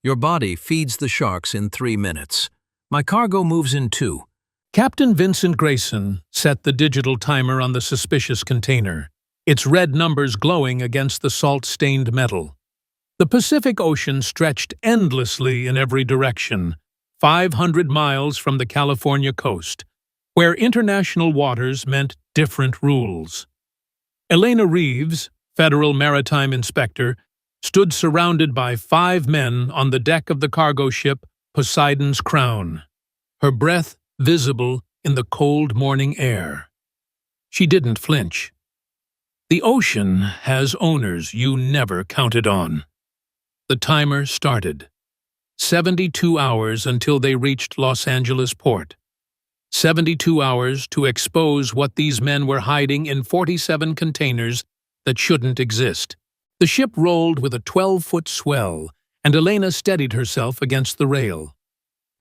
Your body feeds the sharks in 3 minutes. My cargo moves in 2. Captain Vincent Grayson set the digital timer on the suspicious container, its red numbers glowing against the salt-stained metal. The Pacific Ocean stretched endlessly in every direction, 500 miles from the California coast, where international waters meant different rules. Elena Reeves, Federal Maritime Inspector, stood surrounded by 5 men on the deck of the cargo ship Poseidon's Crown, her breath visible in the cold morning air. She didn't flinch. The ocean has owners you never counted on. The timer started. 72 hours until they reached Los Angeles port. 72 hours to expose what these men were hiding in 47 containers that shouldn't exist. The ship rolled with a 12-foot swell, and Elena steadied herself against the rail.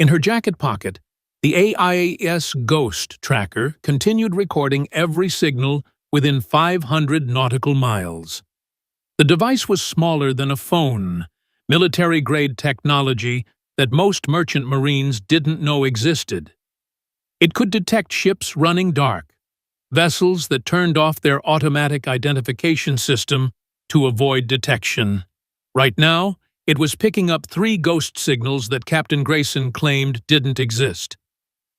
In her jacket pocket, the AIS Ghost tracker continued recording every signal within 500 nautical miles. The device was smaller than a phone, military-grade technology that most merchant marines didn't know existed. It could detect ships running dark, vessels that turned off their automatic identification system to avoid detection. Right now, it was picking up 3 ghost signals that Captain Grayson claimed didn't exist.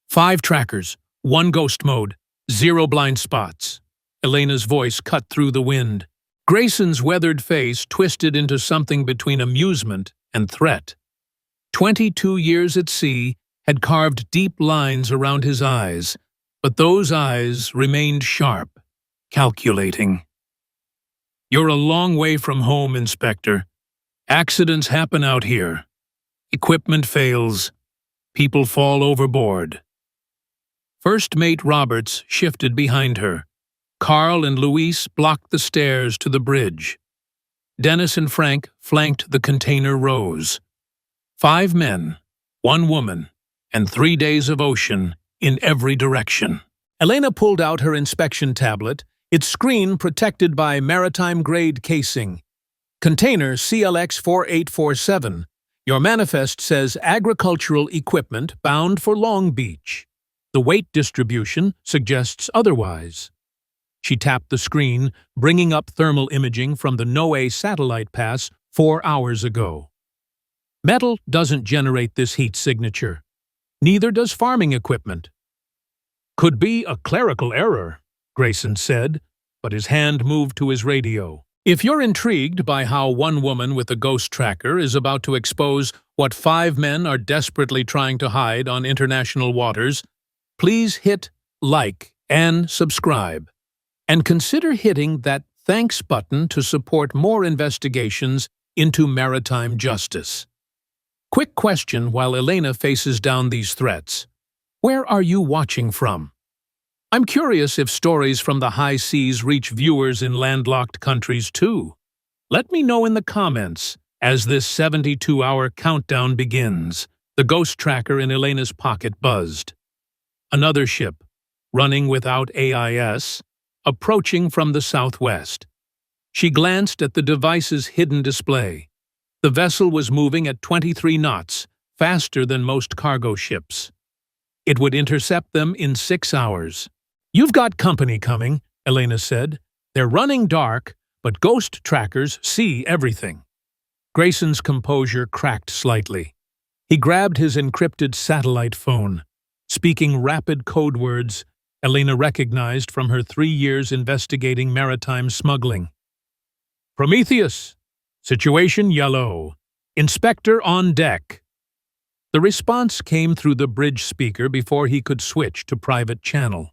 5 trackers, 1 ghost mode, 0 blind spots. Elena's voice cut through the wind. Grayson's weathered face twisted into something between amusement and threat. 22 years at sea had carved deep lines around his eyes, but those eyes remained sharp, calculating. "You're a long way from home, Inspector. Accidents happen out here. Equipment fails. People fall overboard." First Mate Roberts shifted behind her. Carl and Luis blocked the stairs to the bridge. Dennis and Frank flanked the container rows. 5 men, 1 woman, and 3 days of ocean in every direction. Elena pulled out her inspection tablet, its screen protected by maritime-grade casing. Container CLX 4847. Your manifest says agricultural equipment bound for Long Beach. The weight distribution suggests otherwise. She tapped the screen, bringing up thermal imaging from the NOAA satellite pass 4 hours ago. Metal doesn't generate this heat signature. Neither does farming equipment. "Could be a clerical error," Grayson said, but his hand moved to his radio. "If you're intrigued by how 1 woman with a ghost tracker is about to expose what 5 men are desperately trying to hide on international waters, please hit like and subscribe. And consider hitting that thanks button to support more investigations into maritime justice." Quick question while Elena faces down these threats. Where are you watching from? I'm curious if stories from the high seas reach viewers in landlocked countries too. Let me know in the comments as this 72-hour countdown begins. The ghost tracker in Elena's pocket buzzed. Another ship, running without AIS, approaching from the southwest. She glanced at the device's hidden display. The vessel was moving at 23 knots, faster than most cargo ships. It would intercept them in 6 hours. "You've got company coming," Elena said. "They're running dark, but ghost trackers see everything." Grayson's composure cracked slightly. He grabbed his encrypted satellite phone. Speaking rapid code words Elena recognized from her 3 years investigating maritime smuggling. "Prometheus. Situation yellow. Inspector on deck." The response came through the bridge speaker before he could switch to private channel.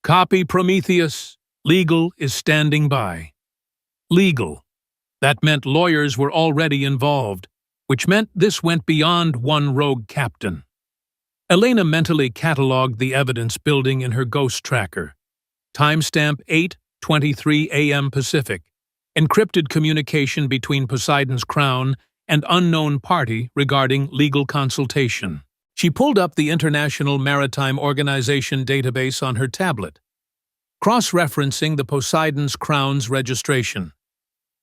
"Copy, Prometheus. Legal is standing by." Legal. That meant lawyers were already involved, which meant this went beyond one rogue captain. Elena mentally catalogued the evidence building in her ghost tracker. Timestamp 8:23 a.m. Pacific. Encrypted communication between Poseidon's Crown and unknown party regarding legal consultation. She pulled up the International Maritime Organization database on her tablet, cross-referencing the Poseidon's Crown's registration.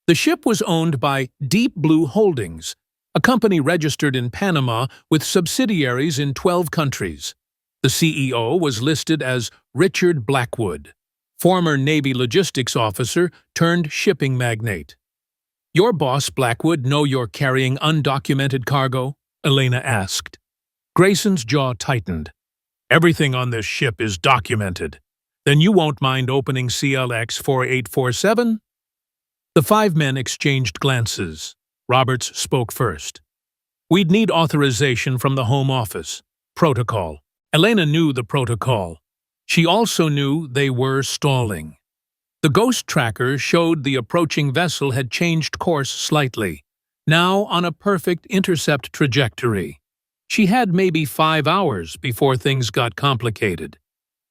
The ship was owned by Deep Blue Holdings, a company registered in Panama with subsidiaries in 12 countries. The CEO was listed as Richard Blackwood, former Navy logistics officer turned shipping magnate. "Your boss, Blackwood, know you're carrying undocumented cargo?" Elena asked. Grayson's jaw tightened. "Everything on this ship is documented. Then you won't mind opening CLX 4847? The five men exchanged glances. Roberts spoke first. "We'd need authorization from the Home Office. Protocol." Elena knew the protocol. She also knew they were stalling. The ghost tracker showed the approaching vessel had changed course slightly, now on a perfect intercept trajectory. She had maybe 5 hours before things got complicated.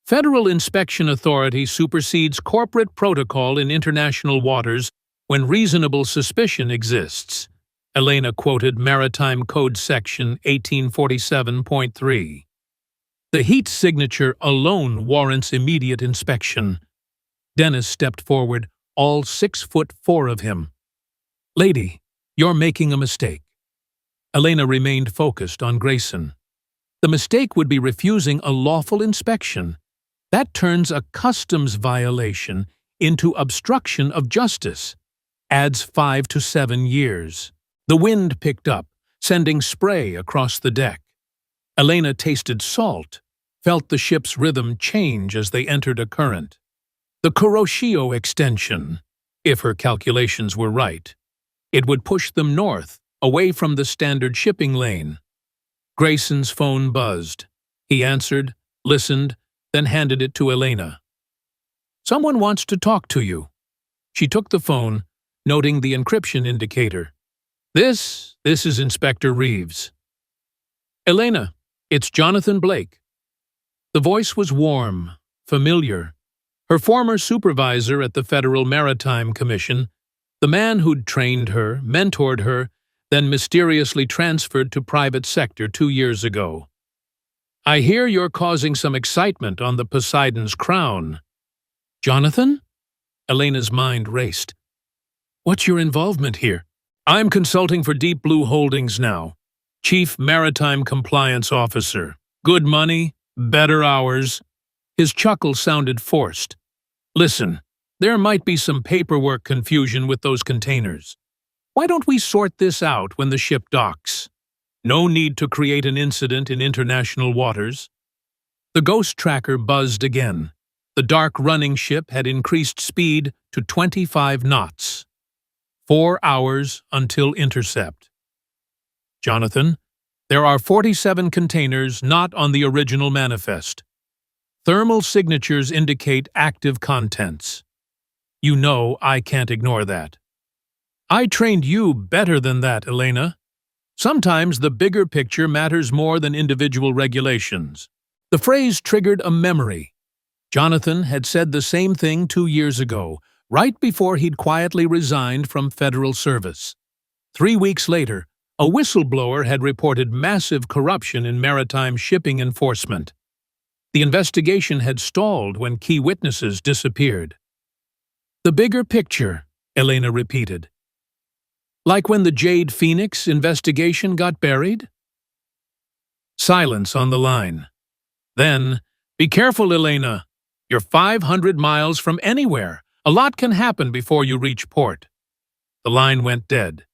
Federal Inspection Authority supersedes corporate protocol in international waters when reasonable suspicion exists. Elena quoted Maritime Code Section 1847.3. The heat signature alone warrants immediate inspection. Dennis stepped forward, all 6'4" of him. "Lady, you're making a mistake." Elena remained focused on Grayson. The mistake would be refusing a lawful inspection. That turns a customs violation into obstruction of justice. Adds 5 to 7 years. The wind picked up, sending spray across the deck. Elena tasted salt, felt the ship's rhythm change as they entered a current. The Kuroshio extension, if her calculations were right. It would push them north, away from the standard shipping lane. Grayson's phone buzzed. He answered, listened, then handed it to Elena. "Someone wants to talk to you." She took the phone, noting the encryption indicator. This is Inspector Reeves." "Elena, it's Jonathan Blake." The voice was warm, familiar. Her former supervisor at the Federal Maritime Commission, the man who'd trained her, mentored her, then mysteriously transferred to private sector 2 years ago. "I hear you're causing some excitement on the Poseidon's Crown." "Jonathan?" Elena's mind raced. "What's your involvement here?" "I'm consulting for Deep Blue Holdings now. Chief Maritime Compliance Officer. Good money, better hours." His chuckle sounded forced. "Listen, there might be some paperwork confusion with those containers. Why don't we sort this out when the ship docks? No need to create an incident in international waters." The ghost tracker buzzed again. The dark running ship had increased speed to 25 knots. 4 hours until intercept. "Jonathan, there are 47 containers not on the original manifest. Thermal signatures indicate active contents. You know I can't ignore that." "I trained you better than that, Elena. Sometimes the bigger picture matters more than individual regulations." The phrase triggered a memory. Jonathan had said the same thing 2 years ago, right before he'd quietly resigned from federal service. 3 weeks later, a whistleblower had reported massive corruption in maritime shipping enforcement. The investigation had stalled when key witnesses disappeared. "The bigger picture," Elena repeated. "Like when the Jade Phoenix investigation got buried?" Silence on the line. Then, "Be careful, Elena. You're 500 miles from anywhere. A lot can happen before you reach port." The line went dead.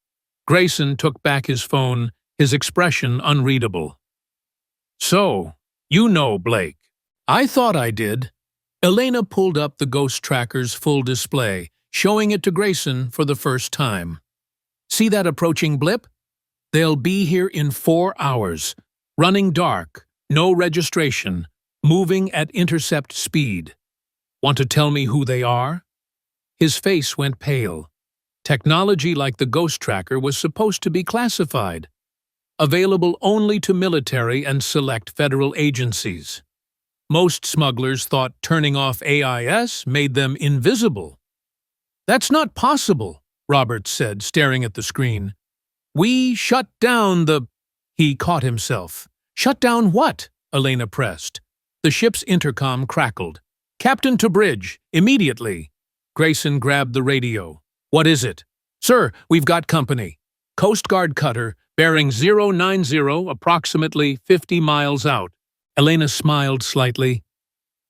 Grayson took back his phone, his expression unreadable. "So, you know Blake." "I thought I did." Elena pulled up the ghost tracker's full display, showing it to Grayson for the first time. "See that approaching blip? They'll be here in 4 hours, running dark, no registration, moving at intercept speed. Want to tell me who they are?" His face went pale. Technology like the ghost tracker was supposed to be classified, available only to military and select federal agencies. Most smugglers thought turning off AIS made them invisible. "That's not possible," Roberts said, staring at the screen. "We shut down the—" He caught himself. "Shut down what?" Elena pressed. The ship's intercom crackled. "Captain to bridge, immediately." Grayson grabbed the radio. "What is it?" "Sir, we've got company. Coast Guard cutter, bearing 090, approximately 50 miles out. Elena smiled slightly.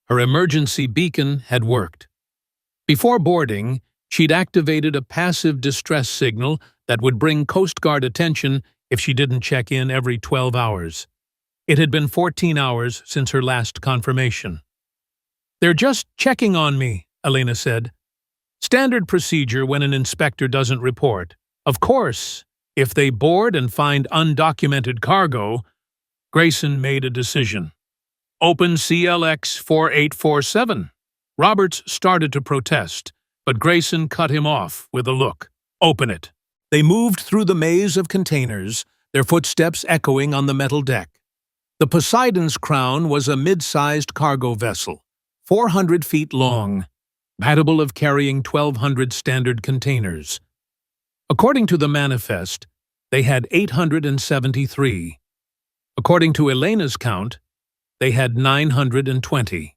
Her emergency beacon had worked. Before boarding, she'd activated a passive distress signal that would bring Coast Guard attention if she didn't check in every 12 hours. It had been 14 hours since her last confirmation. "They're just checking on me," Elena said. "Standard procedure when an inspector doesn't report. Of course, if they board and find undocumented cargo..." Grayson made a decision. "Open CLX 4847. Roberts started to protest, but Grayson cut him off with a look. "Open it." They moved through the maze of containers, their footsteps echoing on the metal deck. The Poseidon's Crown was a mid-sized cargo vessel, 400 feet long, capable of carrying 1,200 standard containers. According to the manifest, they had 873. According to Elena's count, they had 920.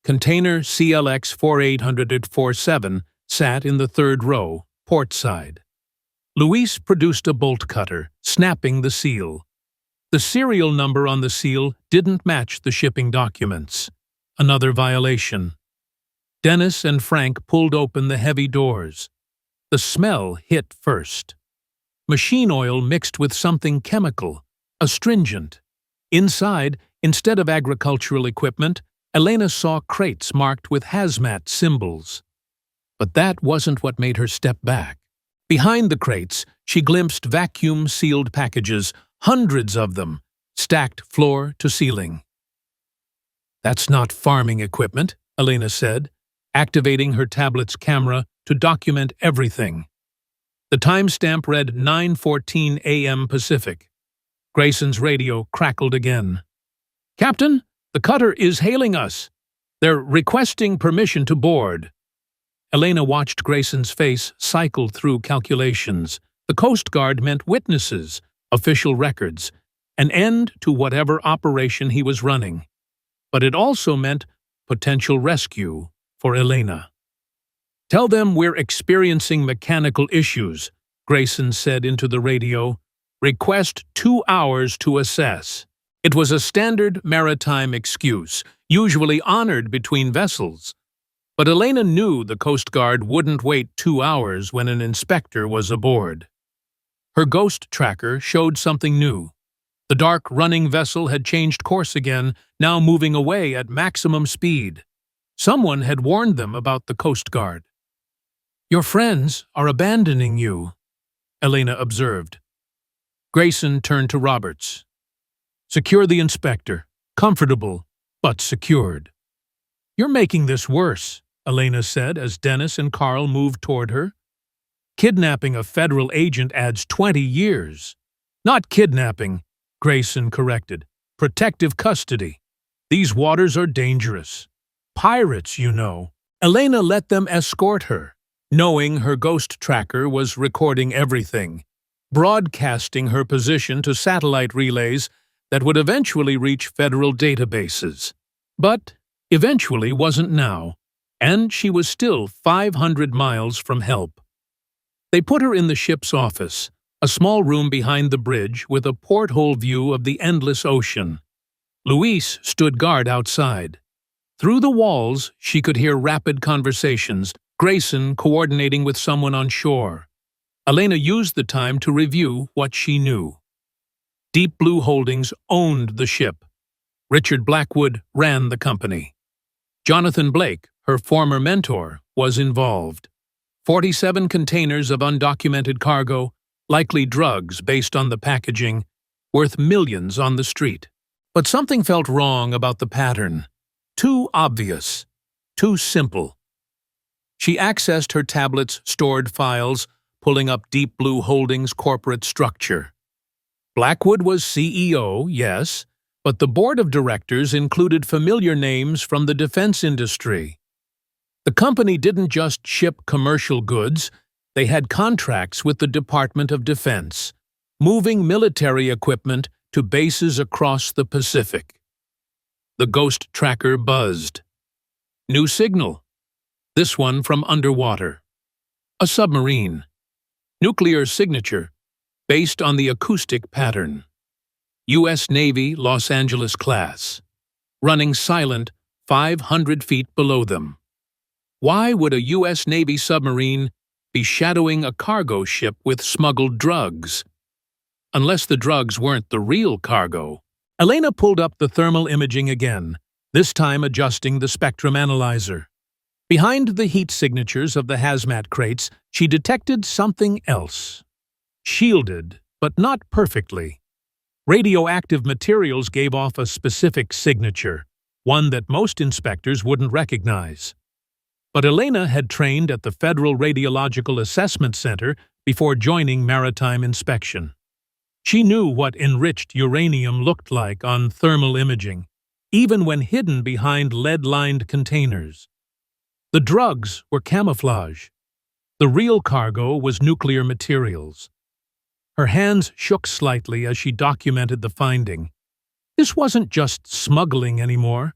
Container CLX 4847 sat in the third row, port side. Luis produced a bolt cutter, snapping the seal. The serial number on the seal didn't match the shipping documents. Another violation. Dennis and Frank pulled open the heavy doors. The smell hit first. Machine oil mixed with something chemical, astringent. Inside, instead of agricultural equipment, Elena saw crates marked with hazmat symbols. But that wasn't what made her step back. Behind the crates, she glimpsed vacuum-sealed packages, hundreds of them, stacked floor to ceiling. "That's not farming equipment," Elena said, activating her tablet's camera to document everything. The timestamp read 9:14 a.m. Pacific. Grayson's radio crackled again. "Captain, the cutter is hailing us. They're requesting permission to board." Elena watched Grayson's face cycle through calculations. The Coast Guard meant witnesses, official records, an end to whatever operation he was running. But it also meant potential rescue for Elena. "Tell them we're experiencing mechanical issues," Grayson said into the radio. "Request 2 hours to assess." It was a standard maritime excuse, usually honored between vessels. But Elena knew the Coast Guard wouldn't wait 2 hours when an inspector was aboard. Her ghost tracker showed something new. The dark running vessel had changed course again, now moving away at maximum speed. Someone had warned them about the Coast Guard. "Your friends are abandoning you," Elena observed. Grayson turned to Roberts. "Secure the inspector. Comfortable, but secured." "You're making this worse," Elena said as Dennis and Carl moved toward her. "Kidnapping a federal agent adds 20 years. "Not kidnapping," Grayson corrected. "Protective custody. These waters are dangerous. Pirates, you know." Elena let them escort her, knowing her ghost tracker was recording everything, broadcasting her position to satellite relays that would eventually reach federal databases. But eventually wasn't now, and she was still 500 miles from help. They put her in the ship's office, a small room behind the bridge with a porthole view of the endless ocean. Luis stood guard outside. Through the walls, she could hear rapid conversations, Grayson coordinating with someone on shore. Elena used the time to review what she knew. Deep Blue Holdings owned the ship. Richard Blackwood ran the company. Jonathan Blake, her former mentor, was involved. 47 containers of undocumented cargo, likely drugs based on the packaging, worth millions on the street. But something felt wrong about the pattern. Too obvious. Too simple. She accessed her tablet's stored files, pulling up Deep Blue Holdings' corporate structure. Blackwood was CEO, yes, but the board of directors included familiar names from the defense industry. The company didn't just ship commercial goods, they had contracts with the Department of Defense, moving military equipment to bases across the Pacific. The ghost tracker buzzed. New signal. This one from underwater. A submarine. Nuclear signature. based on the acoustic pattern. U.S. Navy Los Angeles class, running silent 500 feet below them. Why would a U.S. Navy submarine be shadowing a cargo ship with smuggled drugs? Unless the drugs weren't the real cargo. Elena pulled up the thermal imaging again, this time adjusting the spectrum analyzer. Behind the heat signatures of the hazmat crates, she detected something else. Shielded, but not perfectly. Radioactive materials gave off a specific signature, one that most inspectors wouldn't recognize. But Elena had trained at the Federal Radiological Assessment Center before joining maritime inspection. She knew what enriched uranium looked like on thermal imaging, even when hidden behind lead-lined containers. The drugs were camouflage. The real cargo was nuclear materials. Her hands shook slightly as she documented the finding. This wasn't just smuggling anymore.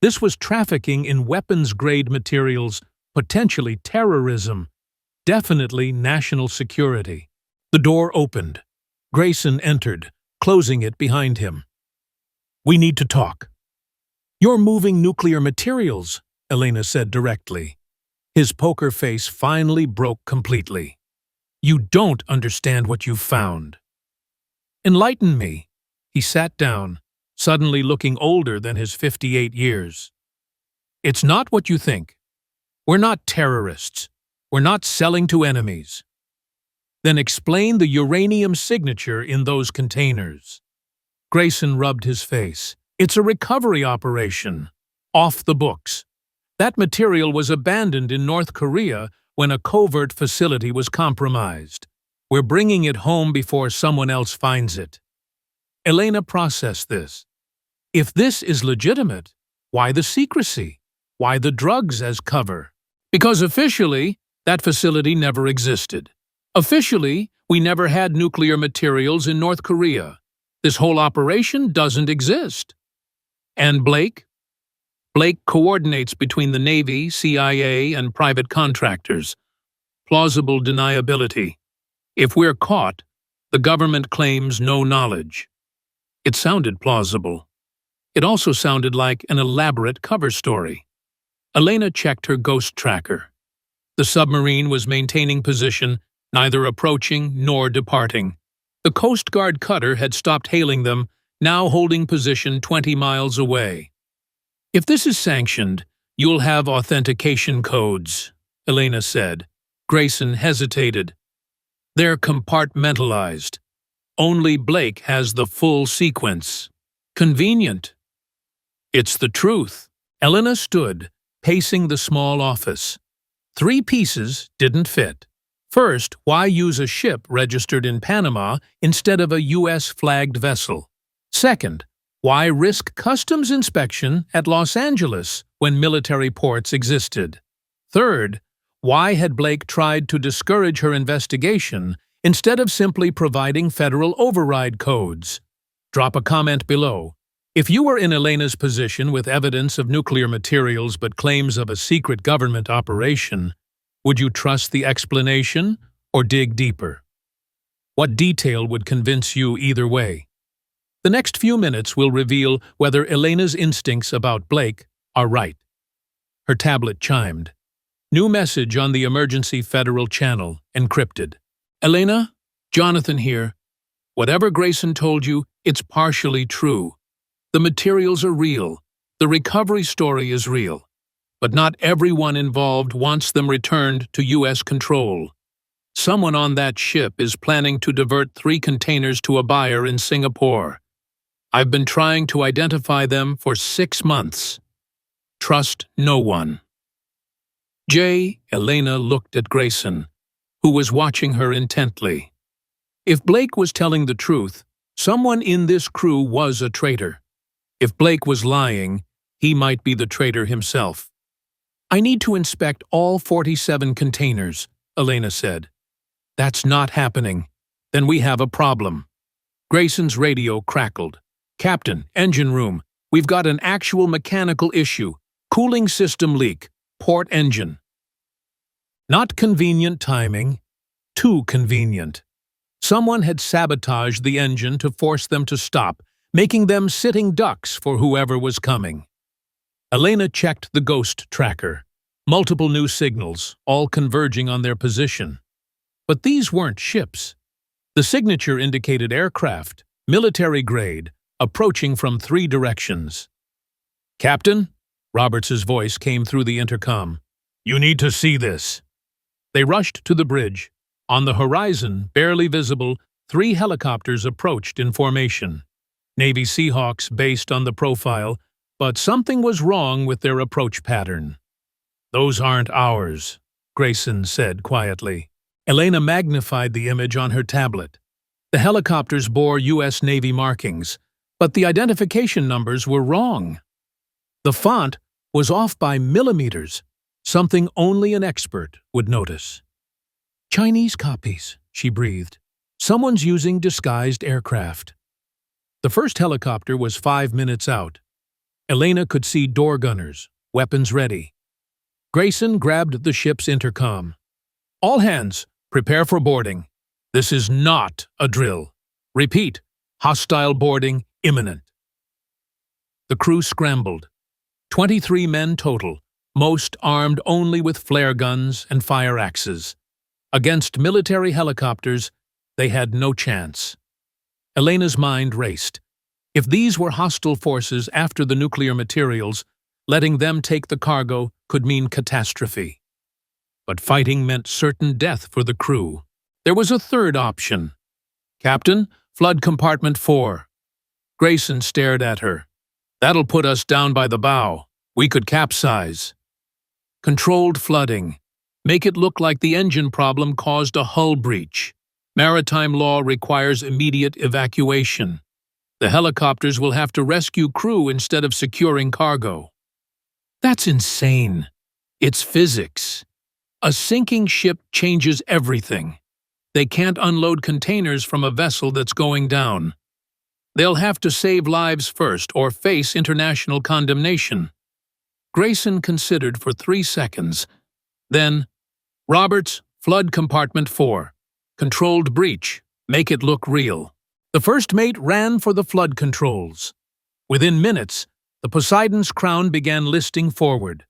This was trafficking in weapons-grade materials, potentially terrorism, definitely national security. The door opened. Grayson entered, closing it behind him. "We need to talk." "You're moving nuclear materials," Elena said directly. His poker face finally broke completely. "You don't understand what you've found." "Enlighten me." He sat down, suddenly looking older than his 58 years. "It's not what you think. We're not terrorists. We're not selling to enemies." "Then explain the uranium signature in those containers." Grayson rubbed his face. "It's a recovery operation. Off the books. That material was abandoned in North Korea when a covert facility was compromised. We're bringing it home before someone else finds it." Elena processed this. If this is legitimate, why the secrecy? Why the drugs as cover? Because officially, that facility never existed. Officially, we never had nuclear materials in North Korea. This whole operation doesn't exist. And Blake? Blake coordinates between the Navy, CIA, and private contractors. Plausible deniability. If we're caught, the government claims no knowledge. It sounded plausible. It also sounded like an elaborate cover story. Elena checked her ghost tracker. The submarine was maintaining position, neither approaching nor departing. The Coast Guard cutter had stopped hailing them, now holding position 20 miles away. "If this is sanctioned, you'll have authentication codes," Elena said. Grayson hesitated. "They're compartmentalized. Only Blake has the full sequence. Convenient." "It's the truth." Elena stood, pacing the small office. 3 pieces didn't fit. First, why use a ship registered in Panama instead of a U.S.-flagged vessel? Second, why risk customs inspection at Los Angeles when military ports existed? Third, why had Blake tried to discourage her investigation instead of simply providing federal override codes? Drop a comment below. If you were in Elena's position with evidence of nuclear materials but claims of a secret government operation, would you trust the explanation or dig deeper? What detail would convince you either way? The next few minutes will reveal whether Elena's instincts about Blake are right. Her tablet chimed. New message on the emergency federal channel, encrypted. "Elena, Jonathan here. Whatever Grayson told you, it's partially true. The materials are real. The recovery story is real. But not everyone involved wants them returned to U.S. control. Someone on that ship is planning to divert 3 containers to a buyer in Singapore. I've been trying to identify them for 6 months. Trust no one." Elena looked at Grayson, who was watching her intently. If Blake was telling the truth, someone in this crew was a traitor. If Blake was lying, he might be the traitor himself. "I need to inspect all 47 containers," Elena said. "That's not happening. Then we have a problem." Grayson's radio crackled. "Captain, engine room. We've got an actual mechanical issue. Cooling system leak. Port engine." Not convenient timing. Too convenient. Someone had sabotaged the engine to force them to stop, making them sitting ducks for whoever was coming. Elena checked the ghost tracker. Multiple new signals, all converging on their position. But these weren't ships. The signature indicated aircraft, military grade, approaching from 3 directions. "Captain?" Roberts' voice came through the intercom. "You need to see this." They rushed to the bridge. On the horizon, barely visible, 3 helicopters approached in formation. Navy Seahawks based on the profile, but something was wrong with their approach pattern. "Those aren't ours," Grayson said quietly. Elena magnified the image on her tablet. The helicopters bore U.S. Navy markings, but the identification numbers were wrong. The font was off by millimeters, something only an expert would notice. "Chinese copies," she breathed. "Someone's using disguised aircraft." The first helicopter was 5 minutes out. Elena could see door gunners, weapons ready. Grayson grabbed the ship's intercom. "All hands, prepare for boarding. This is not a drill. Repeat, hostile boarding imminent." The crew scrambled. 23 men total, most armed only with flare guns and fire axes. Against military helicopters, they had no chance. Elena's mind raced. If these were hostile forces after the nuclear materials, letting them take the cargo could mean catastrophe. But fighting meant certain death for the crew. There was a third option. "Captain, flood compartment 4. Grayson stared at her. "That'll put us down by the bow. We could capsize." "Controlled flooding. Make it look like the engine problem caused a hull breach. Maritime law requires immediate evacuation. The helicopters will have to rescue crew instead of securing cargo." "That's insane. It's physics. A sinking ship changes everything. They can't unload containers from a vessel that's going down. They'll have to save lives first or face international condemnation." Grayson considered for 3 seconds. Then, "Roberts, flood compartment 4. Controlled breach. Make it look real." The first mate ran for the flood controls. Within minutes, the Poseidon's Crown began listing forward,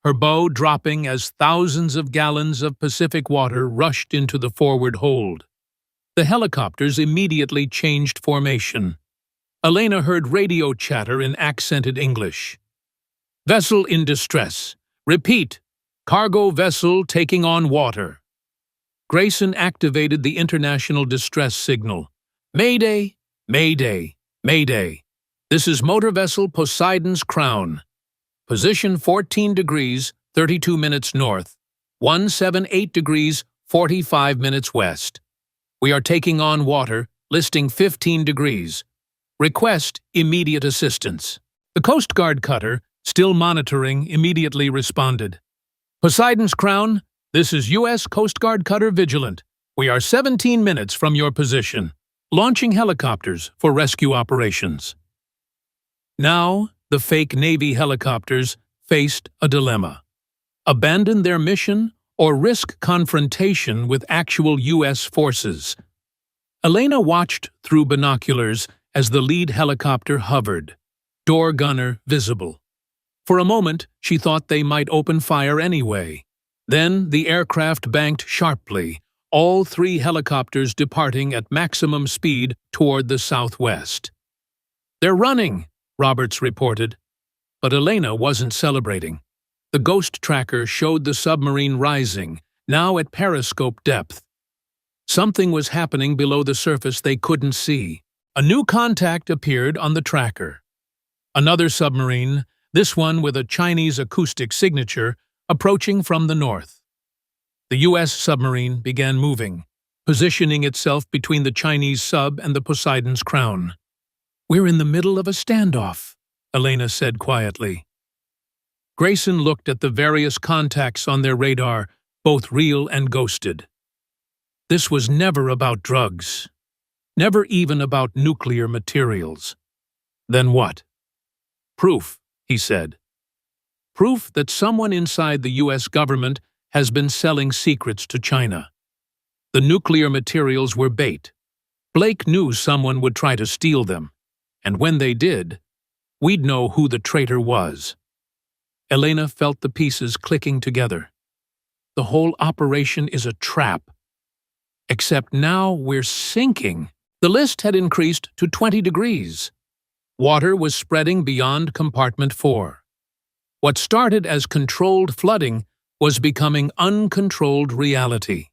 her bow dropping as thousands of gallons of Pacific water rushed into the forward hold. The helicopters immediately changed formation. Elena heard radio chatter in accented English. "Vessel in distress. Repeat, cargo vessel taking on water." Grayson activated the international distress signal. "Mayday, Mayday, Mayday. This is motor vessel Poseidon's Crown. Position 14 degrees, 32 minutes north, 178 degrees, 45 minutes west. We are taking on water, listing 15 degrees. Request immediate assistance." The Coast Guard cutter, still monitoring, immediately responded. "Poseidon's Crown, this is U.S. Coast Guard cutter Vigilant. We are 17 minutes from your position. Launching helicopters for rescue operations." Now, the fake Navy helicopters faced a dilemma. Abandon their mission or risk confrontation with actual U.S. forces. Elena watched through binoculars as the lead helicopter hovered, door gunner visible. For a moment, she thought they might open fire anyway. Then the aircraft banked sharply, all 3 helicopters departing at maximum speed toward the southwest. "They're running," Roberts reported. But Elena wasn't celebrating. The ghost tracker showed the submarine rising, now at periscope depth. Something was happening below the surface they couldn't see. A new contact appeared on the tracker. Another submarine, this one with a Chinese acoustic signature, approaching from the north. The U.S. submarine began moving, positioning itself between the Chinese sub and the Poseidon's Crown. "We're in the middle of a standoff," Elena said quietly. Grayson looked at the various contacts on their radar, both real and ghosted. This was never about drugs. Never even about nuclear materials. Then what? "Proof," he said. "Proof that someone inside the U.S. government has been selling secrets to China. The nuclear materials were bait, Blake knew someone would try to steal them, and when they did, we'd know who the traitor was. Elena felt the pieces clicking together. The whole operation is a trap. Except now we're sinking. The list had increased to 20 degrees. Water was spreading beyond compartment 4. What started as controlled flooding was becoming uncontrolled reality.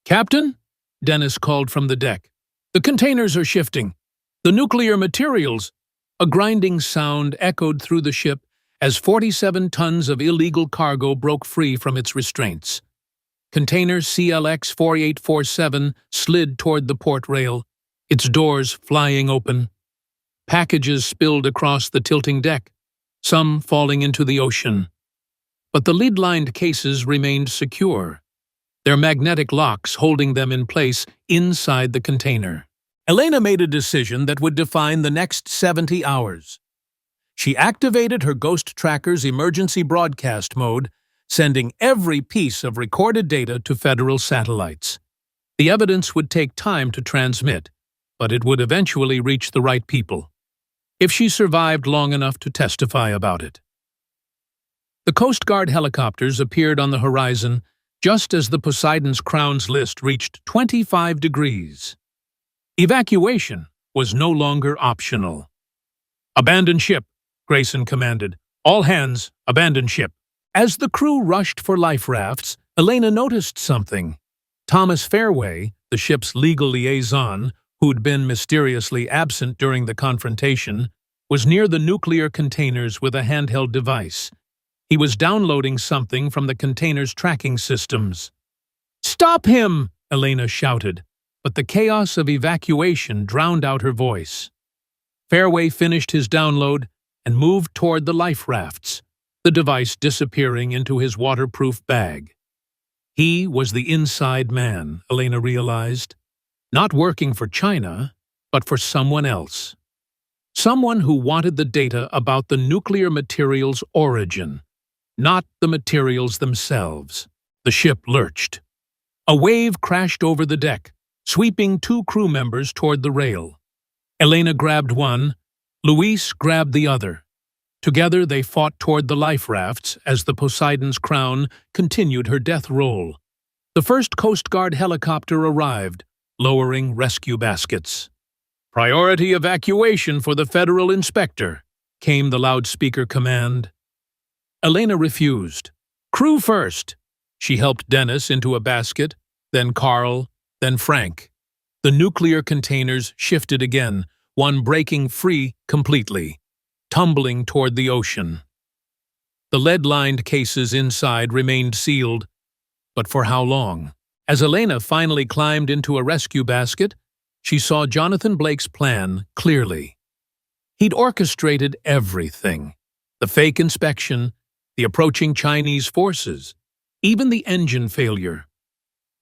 "Captain?" Dennis called from the deck. "The containers are shifting. The nuclear materials." A grinding sound echoed through the ship as 47 tons of illegal cargo broke free from its restraints. Container CLX 4847 slid toward the port rail, its doors flying open. Packages spilled across the tilting deck, some falling into the ocean. But the lead-lined cases remained secure, their magnetic locks holding them in place inside the container. Elena made a decision that would define the next 70 hours. She activated her Ghost Tracker's emergency broadcast mode, sending every piece of recorded data to federal satellites. The evidence would take time to transmit, but it would eventually reach the right people, if she survived long enough to testify about it. The Coast Guard helicopters appeared on the horizon just as the Poseidon's Crown's list reached 25 degrees. Evacuation was no longer optional. "Abandon ship," Grayson commanded. "All hands, abandon ship." As the crew rushed for life rafts, Elena noticed something. Thomas Fairway, the ship's legal liaison, who'd been mysteriously absent during the confrontation, was near the nuclear containers with a handheld device. He was downloading something from the container's tracking systems. "Stop him!" Elena shouted, but the chaos of evacuation drowned out her voice. Fairway finished his download and moved toward the life rafts, the device disappearing into his waterproof bag. He was the inside man, Elena realized, not working for China, but for someone else. Someone who wanted the data about the nuclear material's origin, not the materials themselves. The ship lurched. A wave crashed over the deck, sweeping 2 crew members toward the rail. Elena grabbed one, Luis grabbed the other. Together they fought toward the life rafts as the Poseidon's Crown continued her death roll. The first Coast Guard helicopter arrived, lowering rescue baskets. "Priority evacuation for the federal inspector," came the loudspeaker command. Elena refused. "Crew first." She helped Dennis into a basket, then Carl, then Frank. The nuclear containers shifted again, one breaking free completely, tumbling toward the ocean. The lead-lined cases inside remained sealed, but for how long? As Elena finally climbed into a rescue basket, she saw Jonathan Blake's plan clearly. He'd orchestrated everything: the fake inspection, the approaching Chinese forces, even the engine failure,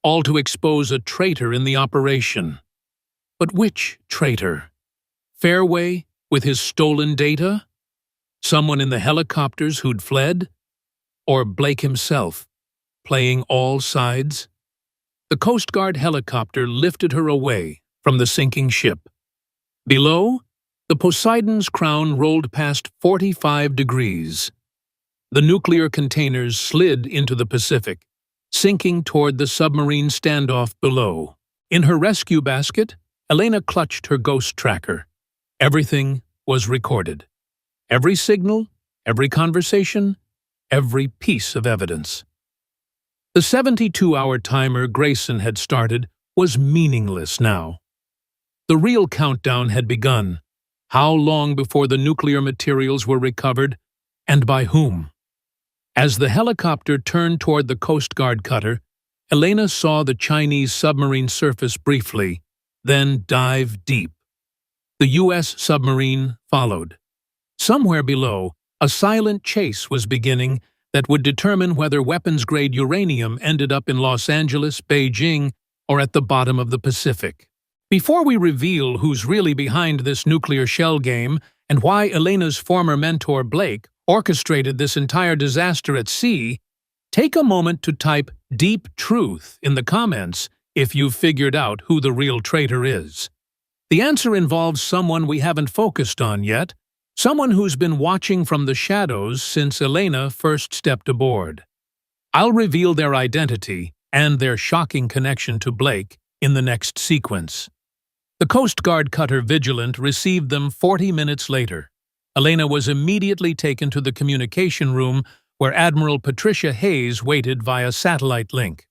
all to expose a traitor in the operation. But which traitor? Fairway, with his stolen data? Someone in the helicopters who'd fled? Or Blake himself, playing all sides? The Coast Guard helicopter lifted her away from the sinking ship. Below, the Poseidon's Crown rolled past 45 degrees. The nuclear containers slid into the Pacific, sinking toward the submarine standoff below. In her rescue basket, Elena clutched her Ghost Tracker. Everything was recorded. Every signal, every conversation, every piece of evidence. The 72-hour timer Grayson had started was meaningless now. The real countdown had begun. How long before the nuclear materials were recovered, and by whom? As the helicopter turned toward the Coast Guard cutter, Elena saw the Chinese submarine surface briefly, then dive deep. The U.S. submarine followed. Somewhere below, a silent chase was beginning that would determine whether weapons-grade uranium ended up in Los Angeles, Beijing, or at the bottom of the Pacific. Before we reveal who's really behind this nuclear shell game and why Elena's former mentor Blake orchestrated this entire disaster at sea, take a moment to type "Deep Truth" in the comments if you've figured out who the real traitor is. The answer involves someone we haven't focused on yet, someone who's been watching from the shadows since Elena first stepped aboard. I'll reveal their identity and their shocking connection to Blake in the next sequence. The Coast Guard cutter Vigilant received them 40 minutes later. Elena was immediately taken to the communication room where Admiral Patricia Hayes waited via satellite link.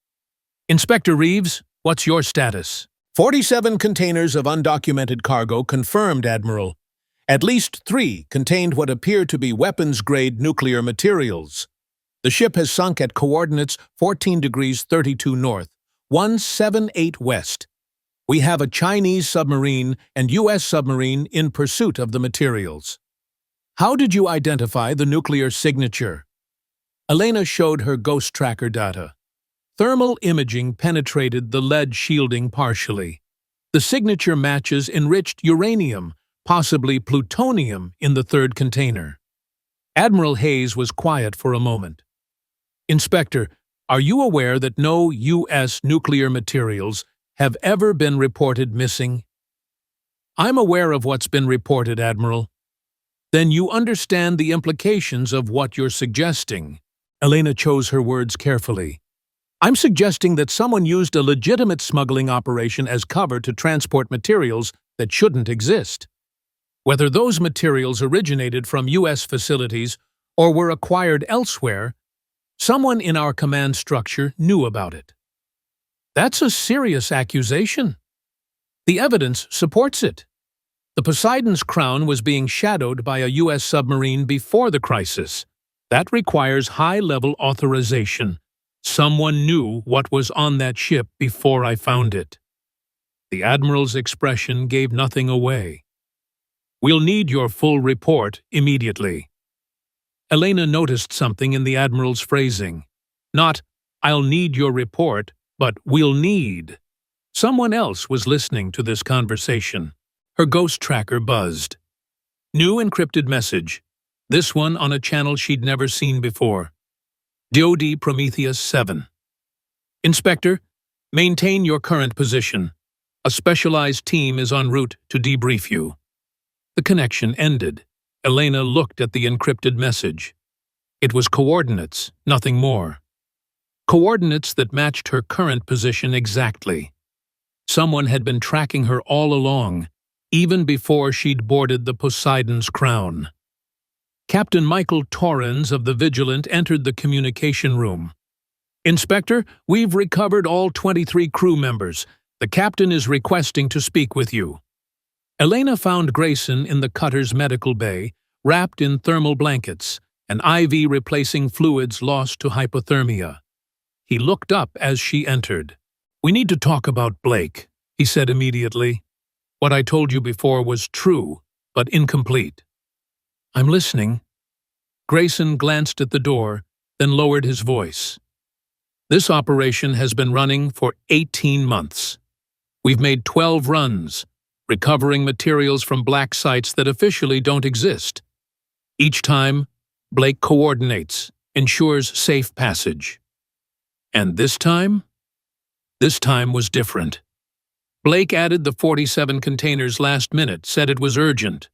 Inspector Reeves, what's your status? 47 containers of undocumented cargo confirmed, Admiral. At least 3 contained what appear to be weapons-grade nuclear materials. The ship has sunk at coordinates 14 degrees 32 north, 178 west. We have a Chinese submarine and U.S. submarine in pursuit of the materials. How did you identify the nuclear signature? Elena showed her ghost tracker data. Thermal imaging penetrated the lead shielding partially. The signature matches enriched uranium, possibly plutonium, in the third container. Admiral Hayes was quiet for a moment. Inspector, are you aware that no U.S. nuclear materials have ever been reported missing? I'm aware of what's been reported, Admiral. Then you understand the implications of what you're suggesting. Elena chose her words carefully. I'm suggesting that someone used a legitimate smuggling operation as cover to transport materials that shouldn't exist. Whether those materials originated from U.S. facilities or were acquired elsewhere, someone in our command structure knew about it. That's a serious accusation. The evidence supports it. The Poseidon's crown was being shadowed by a U.S. submarine before the crisis. That requires high-level authorization. Someone knew what was on that ship before I found it. The Admiral's expression gave nothing away. We'll need your full report immediately. Elena noticed something in the Admiral's phrasing. Not, I'll need your report, but we'll need. Someone else was listening to this conversation. Her ghost tracker buzzed. New encrypted message. This one on a channel she'd never seen before. DoD Prometheus 7. Inspector, maintain your current position. A specialized team is en route to debrief you. The connection ended. Elena looked at the encrypted message. It was coordinates, nothing more. Coordinates that matched her current position exactly. Someone had been tracking her all along, even before she'd boarded the Poseidon's crown. Captain Michael Torrens of the Vigilant entered the communication room. Inspector, we've recovered all 23 crew members. The captain is requesting to speak with you. Elena found Grayson in the cutter's medical bay, wrapped in thermal blankets, an IV replacing fluids lost to hypothermia. He looked up as she entered. We need to talk about Blake, he said immediately. What I told you before was true, but incomplete. I'm listening. Grayson glanced at the door, then lowered his voice. This operation has been running for 18 months. We've made 12 runs, recovering materials from black sites that officially don't exist. Each time, Blake coordinates, ensures safe passage. And this time? This time was different. Blake added the 47 containers last minute, said it was urgent.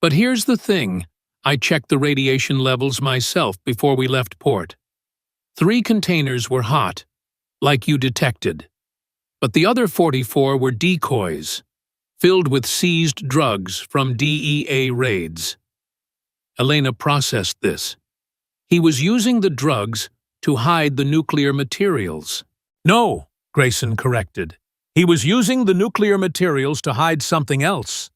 But here's the thing, I checked the radiation levels myself before we left port. 3 containers were hot, like you detected. But the other 44 were decoys, filled with seized drugs from DEA raids. Elena processed this. He was using the drugs to hide the nuclear materials. No, Grayson corrected. He was using the nuclear materials to hide something else.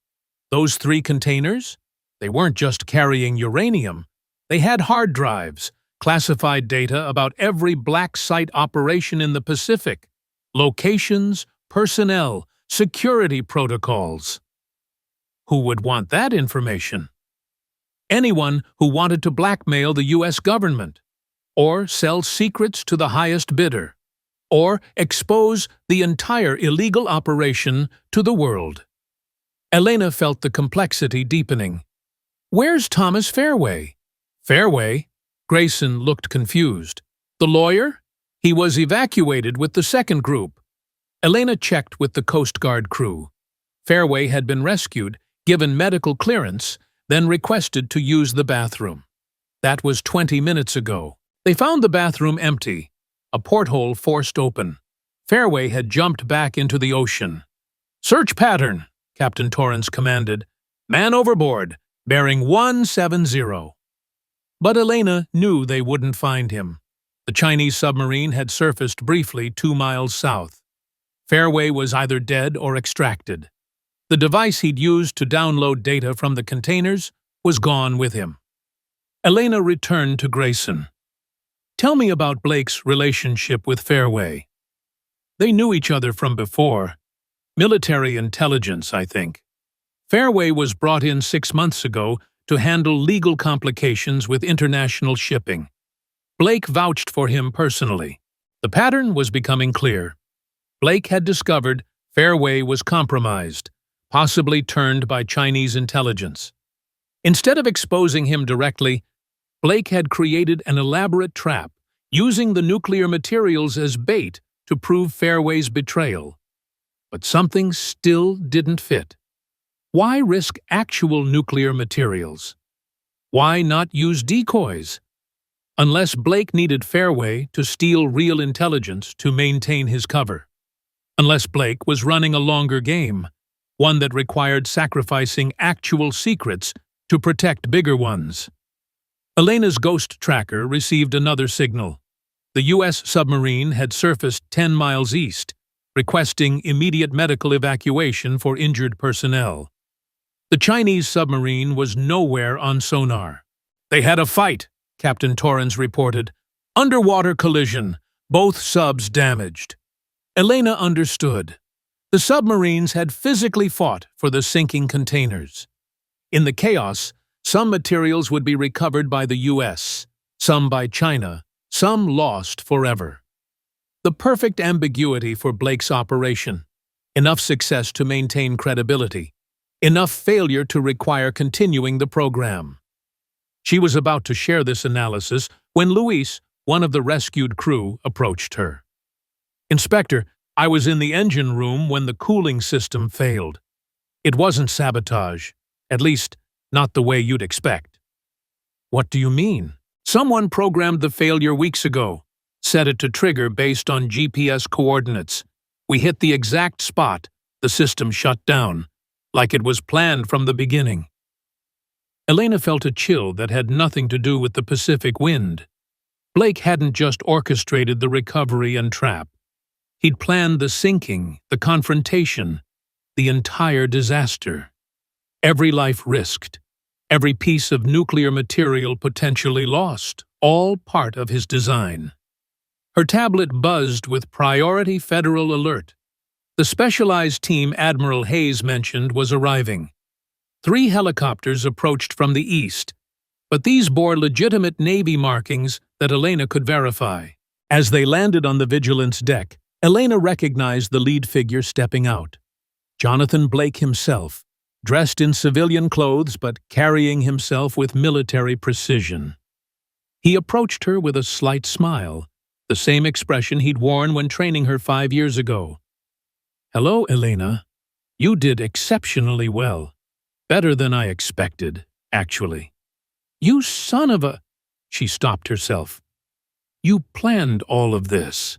Those 3 containers? They weren't just carrying uranium. They had hard drives, classified data about every black site operation in the Pacific, locations, personnel, security protocols. Who would want that information? Anyone who wanted to blackmail the U.S. government, or sell secrets to the highest bidder, or expose the entire illegal operation to the world. Elena felt the complexity deepening. Where's Thomas Fairway? Fairway? Grayson looked confused. The lawyer? He was evacuated with the second group. Elena checked with the Coast Guard crew. Fairway had been rescued, given medical clearance, then requested to use the bathroom. That was 20 minutes ago. They found the bathroom empty, a porthole forced open. Fairway had jumped back into the ocean. "Search pattern," Captain Torrance commanded. "Man overboard, bearing 170. But Elena knew they wouldn't find him. The Chinese submarine had surfaced briefly 2 miles south. Fairway was either dead or extracted. The device he'd used to download data from the containers was gone with him. Elena returned to Grayson. "Tell me about Blake's relationship with Fairway." They knew each other from before. Military intelligence, I think. Fairway was brought in 6 months ago to handle legal complications with international shipping. Blake vouched for him personally. The pattern was becoming clear. Blake had discovered Fairway was compromised, possibly turned by Chinese intelligence. Instead of exposing him directly, Blake had created an elaborate trap, using the nuclear materials as bait to prove Fairway's betrayal. But something still didn't fit. Why risk actual nuclear materials? Why not use decoys? Unless Blake needed Fairway to steal real intelligence to maintain his cover. Unless Blake was running a longer game, one that required sacrificing actual secrets to protect bigger ones. Elena's ghost tracker received another signal. The U.S. submarine had surfaced 10 miles east, requesting immediate medical evacuation for injured personnel. The Chinese submarine was nowhere on sonar. "They had a fight," Captain Torrance reported. "Underwater collision, both subs damaged." Elena understood. The submarines had physically fought for the sinking containers. In the chaos, some materials would be recovered by the U.S., some by China, some lost forever. The perfect ambiguity for Blake's operation. Enough success to maintain credibility. Enough failure to require continuing the program. She was about to share this analysis when Luis, one of the rescued crew, approached her. "Inspector, I was in the engine room when the cooling system failed. It wasn't sabotage, at least not the way you'd expect." "What do you mean?" "Someone programmed the failure weeks ago, set it to trigger based on GPS coordinates. We hit the exact spot, the system shut down, like it was planned from the beginning." Elena felt a chill that had nothing to do with the Pacific wind. Blake hadn't just orchestrated the recovery and trap. He'd planned the sinking, the confrontation, the entire disaster. Every life risked, every piece of nuclear material potentially lost, all part of his design. Her tablet buzzed with priority federal alert. The specialized team Admiral Hayes mentioned was arriving. 3 helicopters approached from the east, but these bore legitimate Navy markings that Elena could verify. As they landed on the Vigilance deck, Elena recognized the lead figure stepping out. Jonathan Blake himself, dressed in civilian clothes but carrying himself with military precision. He approached her with a slight smile, the same expression he'd worn when training her 5 years ago. "Hello, Elena. You did exceptionally well. Better than I expected, actually." "You son of a—" She stopped herself. "You planned all of this.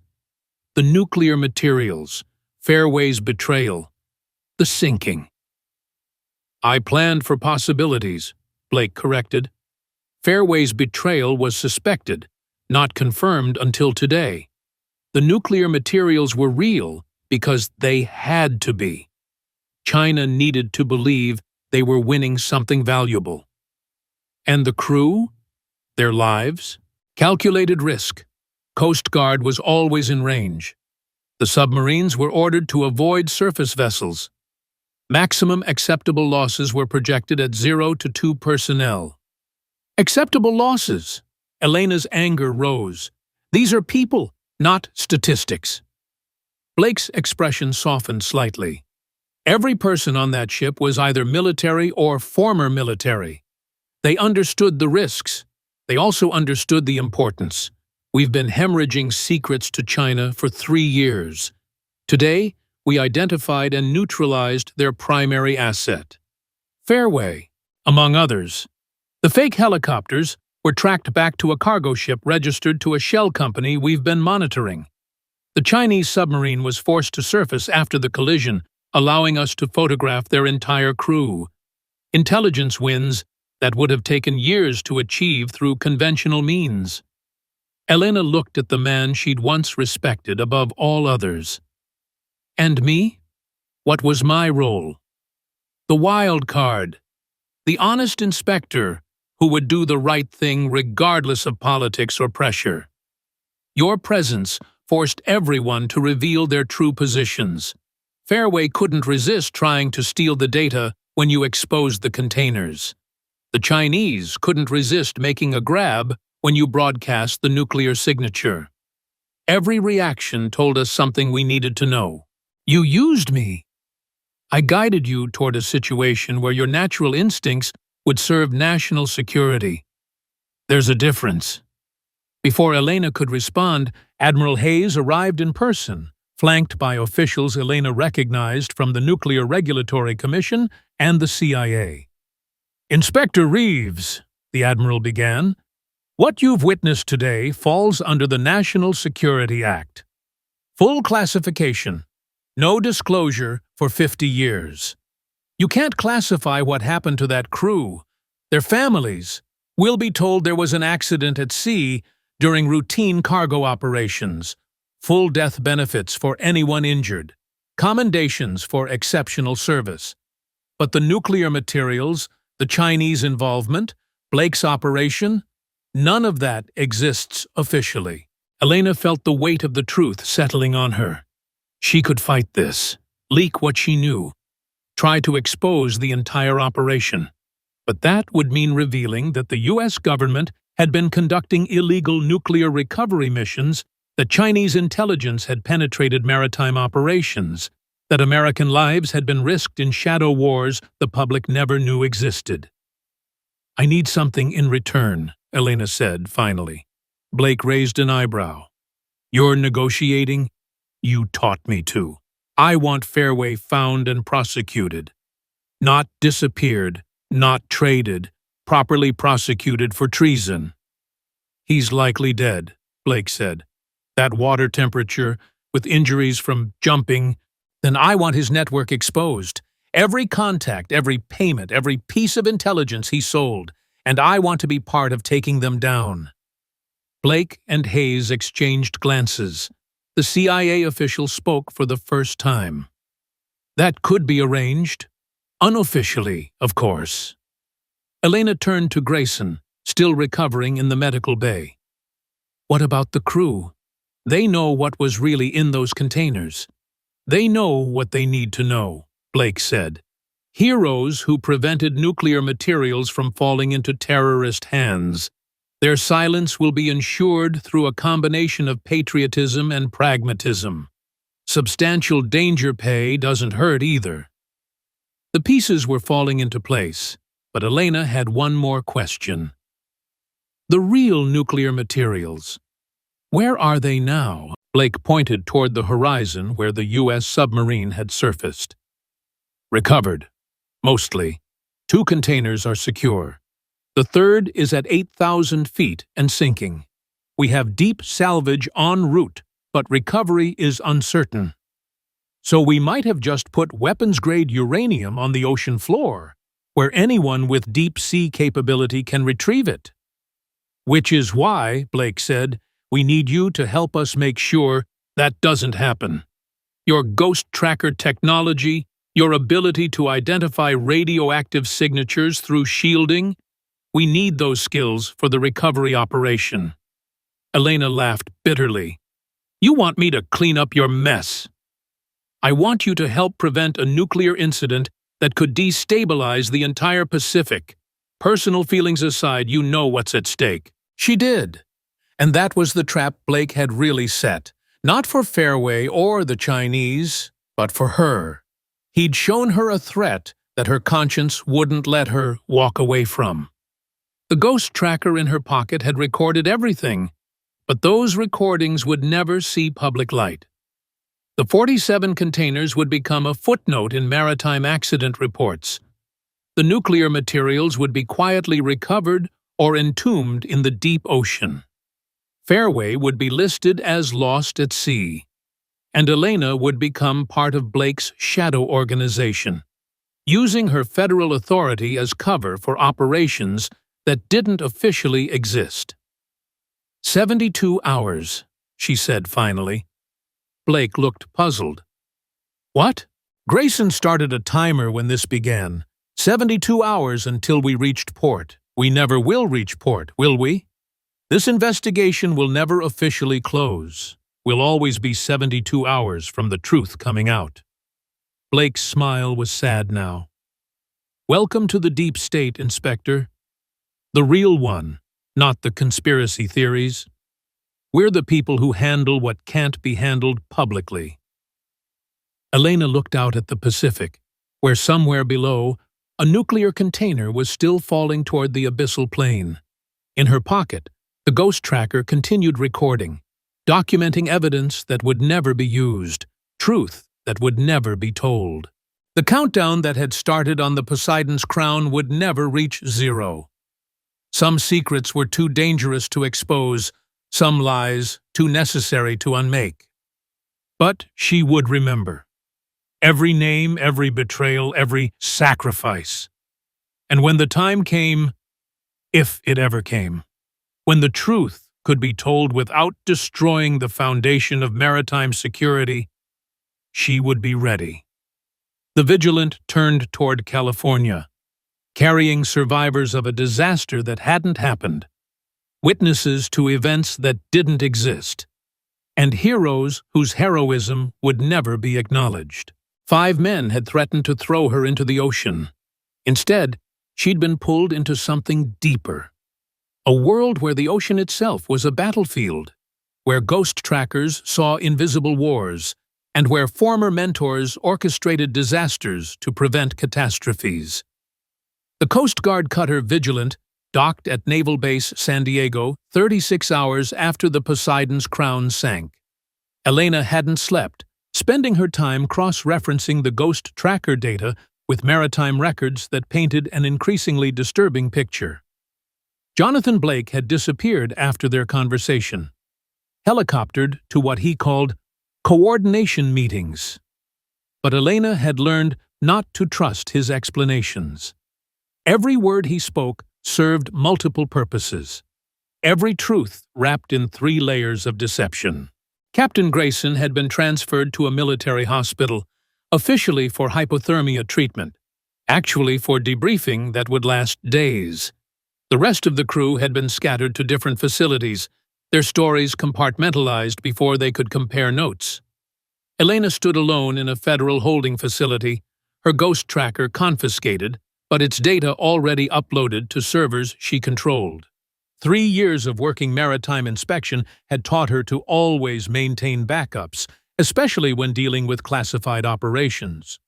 The nuclear materials, Fairway's betrayal, the sinking." "I planned for possibilities," Blake corrected. "Fairway's betrayal was suspected, not confirmed until today. The nuclear materials were real because they had to be. China needed to believe they were winning something valuable. And the crew? Their lives? Calculated risk. Coast Guard was always in range. The submarines were ordered to avoid surface vessels. Maximum acceptable losses were projected at 0 to 2 personnel. Acceptable losses? Elena's anger rose. These are people, not statistics. Blake's expression softened slightly. Every person on that ship was either military or former military. They understood the risks. They also understood the importance. We've been hemorrhaging secrets to China for 3 years. Today, we identified and neutralized their primary asset, Fairway, among others. The fake helicopters were tracked back to a cargo ship registered to a shell company we've been monitoring. The Chinese submarine was forced to surface after the collision, allowing us to photograph their entire crew. Intelligence wins that would have taken years to achieve through conventional means. Elena looked at the man she'd once respected above all others. And me? What was my role? The wild card. The honest inspector who would do the right thing regardless of politics or pressure. Your presence forced everyone to reveal their true positions. Fairway couldn't resist trying to steal the data when you exposed the containers. The Chinese couldn't resist making a grab when you broadcast the nuclear signature. Every reaction told us something we needed to know. You used me. I guided you toward a situation where your natural instincts would serve national security. There's a difference. Before Elena could respond, Admiral Hayes arrived in person, flanked by officials Elena recognized from the Nuclear Regulatory Commission and the CIA. Inspector Reeves, the Admiral began, what you've witnessed today falls under the National Security Act. Full classification. No disclosure for 50 years. You can't classify what happened to that crew. Their families will be told there was an accident at sea during routine cargo operations, full death benefits for anyone injured, commendations for exceptional service. But the nuclear materials, the Chinese involvement, Blake's operation, none of that exists officially. Elena felt the weight of the truth settling on her. She could fight this, leak what she knew, try to expose the entire operation. But that would mean revealing that the U.S. government had been conducting illegal nuclear recovery missions, that Chinese intelligence had penetrated maritime operations, that American lives had been risked in shadow wars the public never knew existed. I need something in return, Elena said, finally. Blake raised an eyebrow. You're negotiating? You taught me to. I want Fairway found and prosecuted. Not disappeared, not traded, properly prosecuted for treason. He's likely dead, Blake said. That water temperature, with injuries from jumping, then I want his network exposed. Every contact, every payment, every piece of intelligence he sold, and I want to be part of taking them down. Blake and Hayes exchanged glances. The CIA official spoke for the first time. That could be arranged. Unofficially, of course. Elena turned to Grayson, still recovering in the medical bay. What about the crew? They know what was really in those containers. They know what they need to know, Blake said. Heroes who prevented nuclear materials from falling into terrorist hands. Their silence will be ensured through a combination of patriotism and pragmatism. Substantial danger pay doesn't hurt either. The pieces were falling into place, but Elena had one more question. The real nuclear materials. Where are they now? Blake pointed toward the horizon where the U.S. submarine had surfaced. Recovered. Mostly. 2 containers are secure. The third is at 8,000 feet and sinking. We have deep salvage en route, but recovery is uncertain. So we might have just put weapons-grade uranium on the ocean floor, where anyone with deep-sea capability can retrieve it. Which is why, Blake said, we need you to help us make sure that doesn't happen. Your ghost tracker technology, your ability to identify radioactive signatures through shielding, we need those skills for the recovery operation. Elena laughed bitterly. You want me to clean up your mess. I want you to help prevent a nuclear incident that could destabilize the entire Pacific. Personal feelings aside, you know what's at stake. She did. And that was the trap Blake had really set. Not for Fairway or the Chinese, but for her. He'd shown her a threat that her conscience wouldn't let her walk away from. The ghost tracker in her pocket had recorded everything, but those recordings would never see public light. The 47 containers would become a footnote in maritime accident reports. The nuclear materials would be quietly recovered or entombed in the deep ocean. Fairway would be listed as lost at sea, and Elena would become part of Blake's shadow organization, using her federal authority as cover for operations that didn't officially exist. 72 hours, she said finally. Blake looked puzzled. What? Grayson started a timer when this began. 72 hours until we reached port. We never will reach port, will we? This investigation will never officially close. We'll always be 72 hours from the truth coming out. Blake's smile was sad now. Welcome to the deep state, Inspector. The real one, not the conspiracy theories. We're the people who handle what can't be handled publicly. Elena looked out at the Pacific, where somewhere below, a nuclear container was still falling toward the abyssal plain. In her pocket, the ghost tracker continued recording, documenting evidence that would never be used, truth that would never be told. The countdown that had started on the Poseidon's crown would never reach zero. Some secrets were too dangerous to expose, some lies too necessary to unmake. But she would remember. Every name, every betrayal, every sacrifice. And when the time came, if it ever came, when the truth could be told without destroying the foundation of maritime security, she would be ready. The Vigilant turned toward California, carrying survivors of a disaster that hadn't happened, witnesses to events that didn't exist, and heroes whose heroism would never be acknowledged. 5 men had threatened to throw her into the ocean. Instead, she'd been pulled into something deeper. A world where the ocean itself was a battlefield, where ghost trackers saw invisible wars, and where former mentors orchestrated disasters to prevent catastrophes. The Coast Guard cutter Vigilant docked at Naval Base San Diego 36 hours after the Poseidon's crown sank. Elena hadn't slept, spending her time cross-referencing the ghost tracker data with maritime records that painted an increasingly disturbing picture. Jonathan Blake had disappeared after their conversation, helicoptered to what he called coordination meetings. But Elena had learned not to trust his explanations. Every word he spoke served multiple purposes, every truth wrapped in 3 layers of deception. Captain Grayson had been transferred to a military hospital, officially for hypothermia treatment, actually for debriefing that would last days. The rest of the crew had been scattered to different facilities, their stories compartmentalized before they could compare notes. Elena stood alone in a federal holding facility, her ghost tracker confiscated, but its data already uploaded to servers she controlled. 3 years of working maritime inspection had taught her to always maintain backups, especially when dealing with classified operations.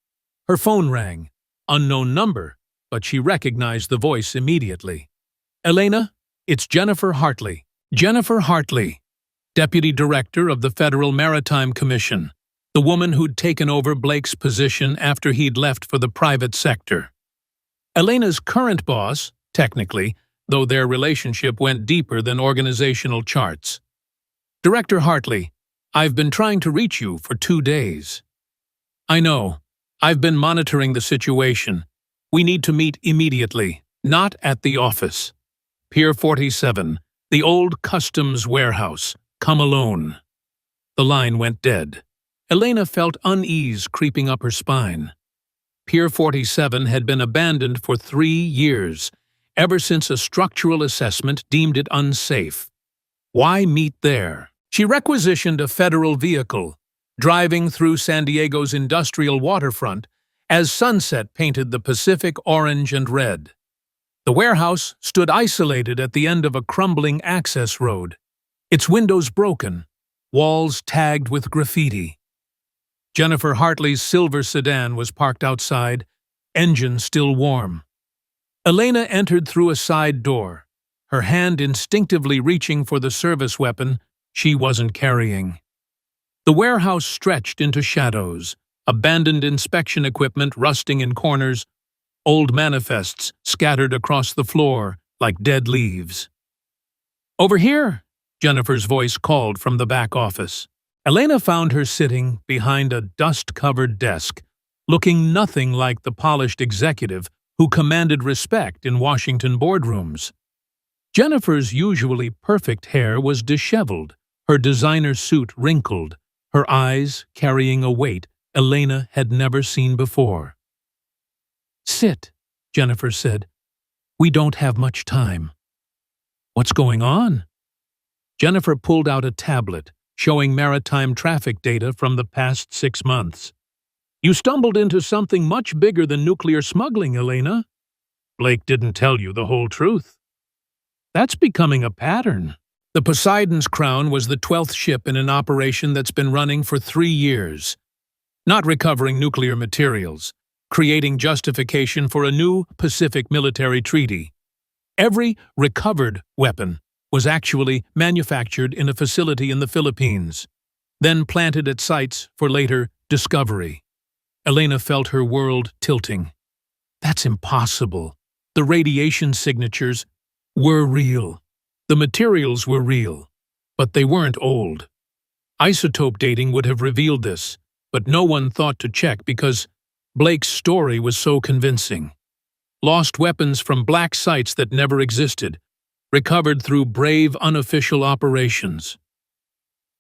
Her phone rang. Unknown number, but she recognized the voice immediately. Elena, it's Jennifer Hartley. Jennifer Hartley, Deputy Director of the Federal Maritime Commission, the woman who'd taken over Blake's position after he'd left for the private sector. Elena's current boss, technically, though their relationship went deeper than organizational charts. Director Hartley, I've been trying to reach you for 2 days. I know. I've been monitoring the situation. We need to meet immediately, not at the office. Pier 47, the old customs warehouse. Come alone. The line went dead. Elena felt unease creeping up her spine. Pier 47 had been abandoned for 3 years, ever since a structural assessment deemed it unsafe. Why meet there? She requisitioned a federal vehicle, driving through San Diego's industrial waterfront as sunset painted the Pacific orange and red. The warehouse stood isolated at the end of a crumbling access road, its windows broken, walls tagged with graffiti. Jennifer Hartley's silver sedan was parked outside, engine still warm. Elena entered through a side door, her hand instinctively reaching for the service weapon she wasn't carrying. The warehouse stretched into shadows, abandoned inspection equipment rusting in corners, old manifests scattered across the floor like dead leaves. "Over here," Jennifer's voice called from the back office. Elena found her sitting behind a dust-covered desk, looking nothing like the polished executive who commanded respect in Washington boardrooms. Jennifer's usually perfect hair was disheveled, her designer suit wrinkled, her eyes carrying a weight Elena had never seen before. "Sit," Jennifer said. "We don't have much time." "What's going on?" Jennifer pulled out a tablet, showing maritime traffic data from the past 6 months. "You stumbled into something much bigger than nuclear smuggling, Elena. Blake didn't tell you the whole truth. That's becoming a pattern." The Poseidon's Crown was the 12th ship in an operation that's been running for 3 years. Not recovering nuclear materials, creating justification for a new Pacific military treaty. Every recovered weapon was actually manufactured in a facility in the Philippines, then planted at sites for later discovery. Elena felt her world tilting. That's impossible. The radiation signatures were real. The materials were real, but they weren't old. Isotope dating would have revealed this, but no one thought to check because Blake's story was so convincing. Lost weapons from black sites that never existed, recovered through brave unofficial operations.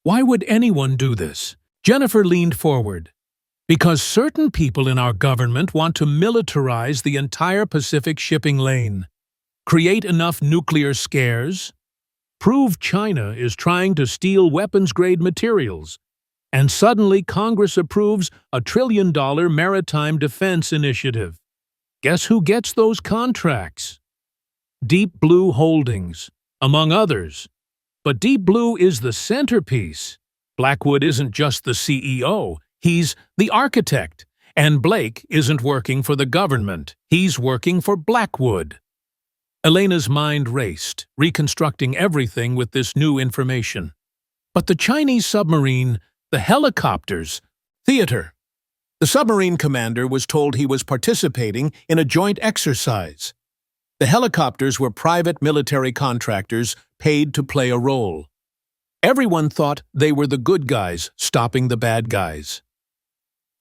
Why would anyone do this? Jennifer leaned forward. Because certain people in our government want to militarize the entire Pacific shipping lane, create enough nuclear scares, prove China is trying to steal weapons-grade materials, and suddenly Congress approves a $1 trillion maritime defense initiative. Guess who gets those contracts? Deep Blue Holdings, among others. But Deep Blue is the centerpiece. Blackwood isn't just the CEO, he's the architect. And Blake isn't working for the government, he's working for Blackwood. Elena's mind raced, reconstructing everything with this new information. But the Chinese submarine, the helicopters, theater. The submarine commander was told he was participating in a joint exercise. The helicopters were private military contractors paid to play a role. Everyone thought they were the good guys stopping the bad guys.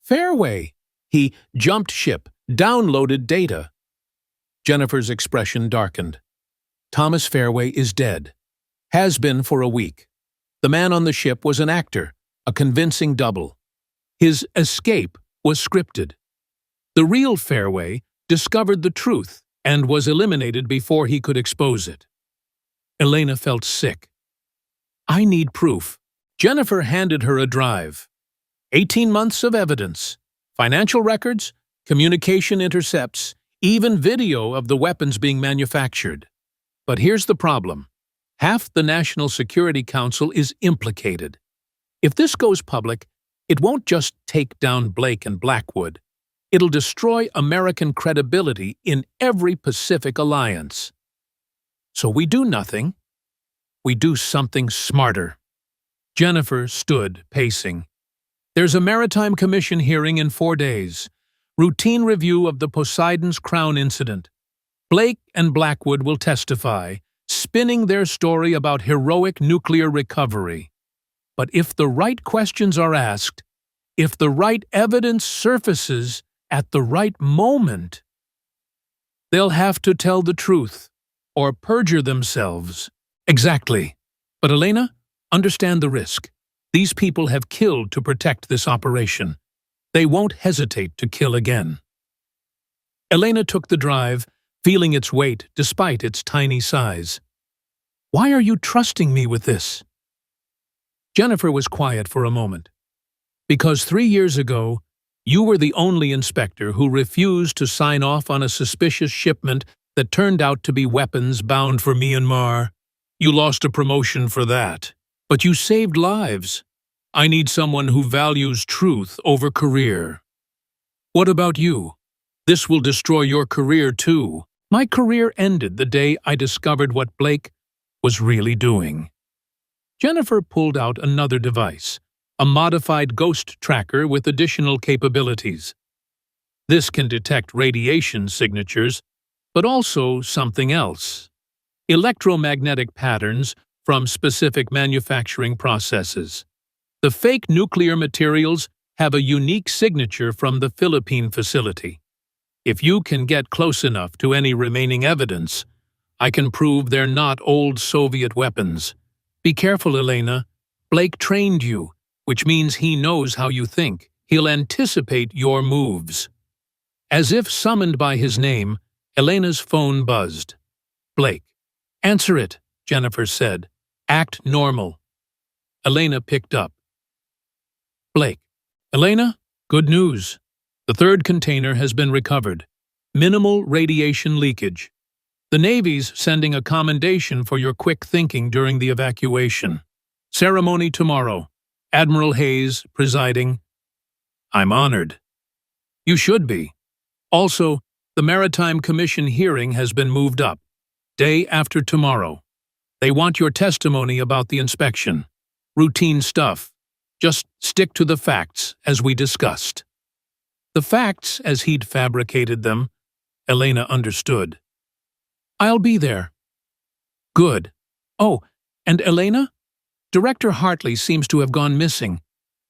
Fairway. He jumped ship, downloaded data. Jennifer's expression darkened. Thomas Fairway is dead. Has been for a week. The man on the ship was an actor, a convincing double. His escape was scripted. The real Fairway discovered the truth and was eliminated before he could expose it. Elena felt sick. "I need proof." Jennifer handed her a drive. 18 months of evidence, financial records, communication intercepts, even video of the weapons being manufactured. But here's the problem. Half the National Security Council is implicated. If this goes public, it won't just take down Blake and Blackwood. It'll destroy American credibility in every Pacific alliance. So we do nothing. We do something smarter. Jennifer stood, pacing. There's a Maritime Commission hearing in 4 days. Routine review of the Poseidon's Crown incident. Blake and Blackwood will testify, spinning their story about heroic nuclear recovery. But if the right questions are asked, if the right evidence surfaces at the right moment, they'll have to tell the truth or perjure themselves. Exactly. But Elena, understand the risk. These people have killed to protect this operation. They won't hesitate to kill again. Elena took the drive, feeling its weight despite its tiny size. Why are you trusting me with this? Jennifer was quiet for a moment. Because 3 years ago, you were the only inspector who refused to sign off on a suspicious shipment that turned out to be weapons bound for Myanmar. You lost a promotion for that. But you saved lives. I need someone who values truth over career. What about you? This will destroy your career too. My career ended the day I discovered what Blake was really doing. Jennifer pulled out another device, a modified ghost tracker with additional capabilities. This can detect radiation signatures, but also something else: electromagnetic patterns from specific manufacturing processes. The fake nuclear materials have a unique signature from the Philippine facility. If you can get close enough to any remaining evidence, I can prove they're not old Soviet weapons. Be careful, Elena. Blake trained you, which means he knows how you think. He'll anticipate your moves. As if summoned by his name, Elena's phone buzzed. Blake. Answer it, Jennifer said. Act normal. Elena picked up. Blake. Elena, good news. The third container has been recovered. Minimal radiation leakage. The Navy's sending a commendation for your quick thinking during the evacuation. Ceremony tomorrow. Admiral Hayes presiding. I'm honored. You should be. Also, the Maritime Commission hearing has been moved up. Day after tomorrow. They want your testimony about the inspection. Routine stuff. Just stick to the facts, as we discussed. The facts as he'd fabricated them, Elena understood. I'll be there. Good. Oh, and Elena? Director Hartley seems to have gone missing.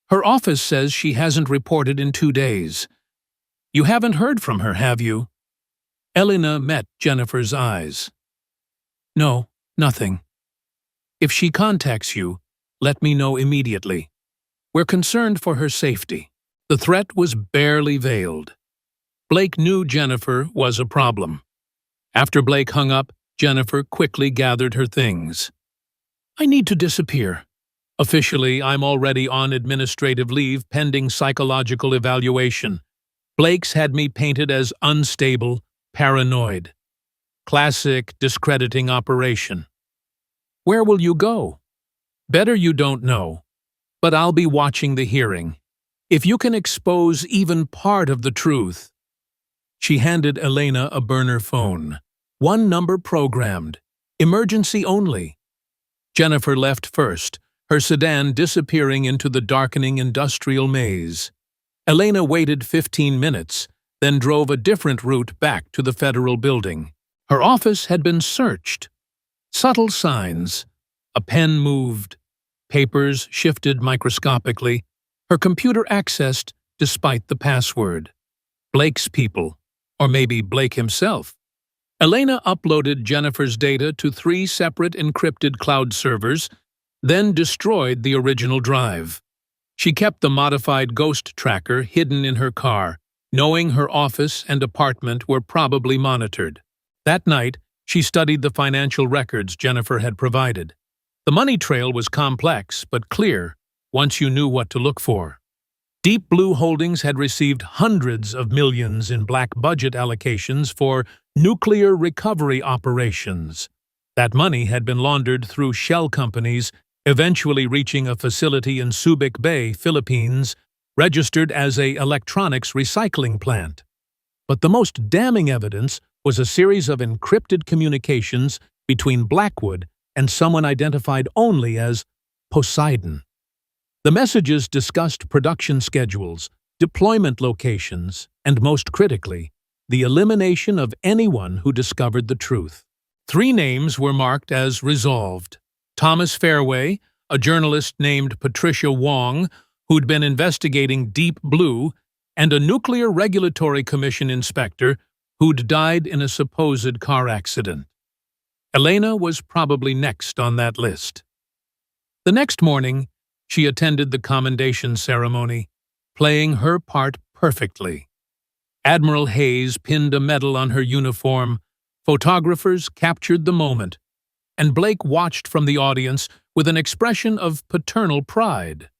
Her office says she hasn't reported in 2 days. You haven't heard from her, have you? Elena met Jennifer's eyes. No, nothing. If she contacts you, let me know immediately. We're concerned for her safety. The threat was barely veiled. Blake knew Jennifer was a problem. After Blake hung up, Jennifer quickly gathered her things. I need to disappear. Officially, I'm already on administrative leave pending psychological evaluation. Blake's had me painted as unstable, paranoid. Classic discrediting operation. Where will you go? Better you don't know. But I'll be watching the hearing. If you can expose even part of the truth. She handed Elena a burner phone. 1 number programmed. Emergency only. Jennifer left first, her sedan disappearing into the darkening industrial maze. Elena waited 15 minutes, then drove a different route back to the federal building. Her office had been searched. Subtle signs. A pen moved. Papers shifted microscopically. Her computer accessed despite the password. Blake's people, or maybe Blake himself. Elena uploaded Jennifer's data to 3 separate encrypted cloud servers, then destroyed the original drive. She kept the modified ghost tracker hidden in her car, knowing her office and apartment were probably monitored. That night, she studied the financial records Jennifer had provided. The money trail was complex but clear once you knew what to look for. Deep Blue Holdings had received hundreds of millions in black budget allocations for nuclear recovery operations. That money had been laundered through shell companies, eventually reaching a facility in Subic Bay, Philippines, registered as an electronics recycling plant. But the most damning evidence was a series of encrypted communications between Blackwood and someone identified only as Poseidon. The messages discussed production schedules, deployment locations, and most critically, the elimination of anyone who discovered the truth. 3 names were marked as resolved. Thomas Fairway, a journalist named Patricia Wong, who'd been investigating Deep Blue, and a Nuclear Regulatory Commission inspector who'd died in a supposed car accident. Elena was probably next on that list. The next morning, she attended the commendation ceremony, playing her part perfectly. Admiral Hayes pinned a medal on her uniform, photographers captured the moment, and Blake watched from the audience with an expression of paternal pride.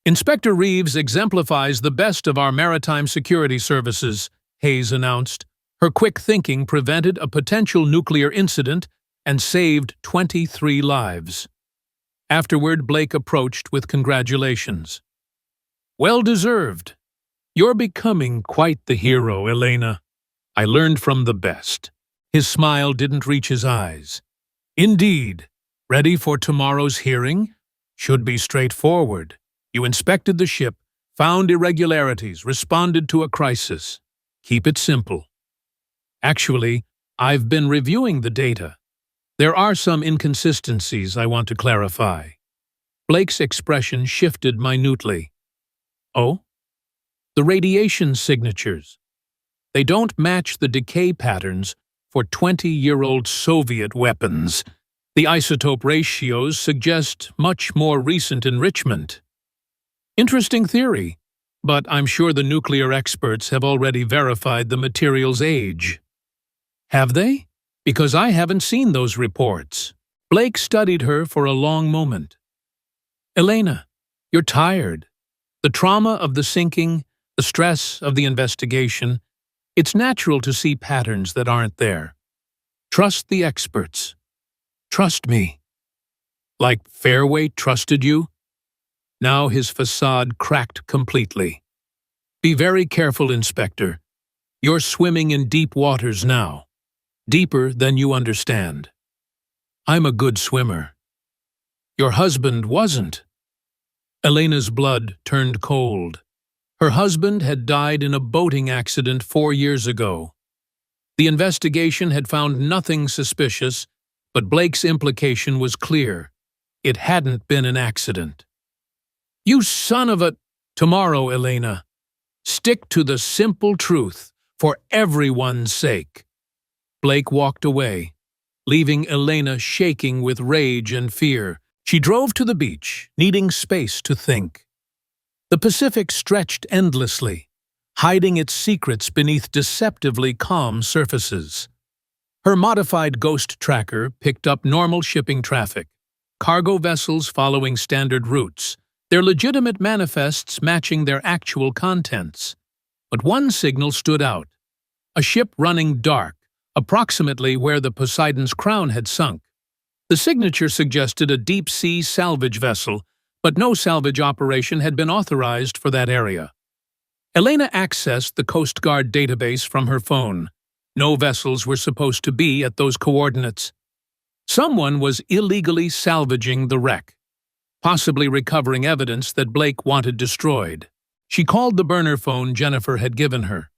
Inspector Reeves exemplifies the best of our maritime security services, Hayes announced. Her quick thinking prevented a potential nuclear incident and saved 23 lives. Afterward, Blake approached with congratulations. Well deserved. You're becoming quite the hero, Elena. I learned from the best. His smile didn't reach his eyes. Indeed. Ready for tomorrow's hearing? Should be straightforward. You inspected the ship, found irregularities, responded to a crisis. Keep it simple. Actually, I've been reviewing the data. There are some inconsistencies I want to clarify. Blake's expression shifted minutely. Oh? The radiation signatures. They don't match the decay patterns for 20-year-old Soviet weapons. The isotope ratios suggest much more recent enrichment. Interesting theory, but I'm sure the nuclear experts have already verified the material's age. Have they? Because I haven't seen those reports. Blake studied her for a long moment. Elena, you're tired. The trauma of the sinking, the stress of the investigation, it's natural to see patterns that aren't there. Trust the experts. Trust me. Like Fairway trusted you? Now his facade cracked completely. Be very careful, Inspector. You're swimming in deep waters now. Deeper than you understand. I'm a good swimmer. Your husband wasn't. Elena's blood turned cold. Her husband had died in a boating accident 4 years ago. The investigation had found nothing suspicious, but Blake's implication was clear. It hadn't been an accident. You son of a... Tomorrow, Elena. Stick to the simple truth, for everyone's sake. Blake walked away, leaving Elena shaking with rage and fear. She drove to the beach, needing space to think. The Pacific stretched endlessly, hiding its secrets beneath deceptively calm surfaces. Her modified ghost tracker picked up normal shipping traffic, cargo vessels following standard routes, their legitimate manifests matching their actual contents. But one signal stood out: a ship running dark, approximately where the Poseidon's Crown had sunk. The signature suggested a deep-sea salvage vessel, but no salvage operation had been authorized for that area. Elena accessed the Coast Guard database from her phone. No vessels were supposed to be at those coordinates. Someone was illegally salvaging the wreck, possibly recovering evidence that Blake wanted destroyed. She called the burner phone Jennifer had given her.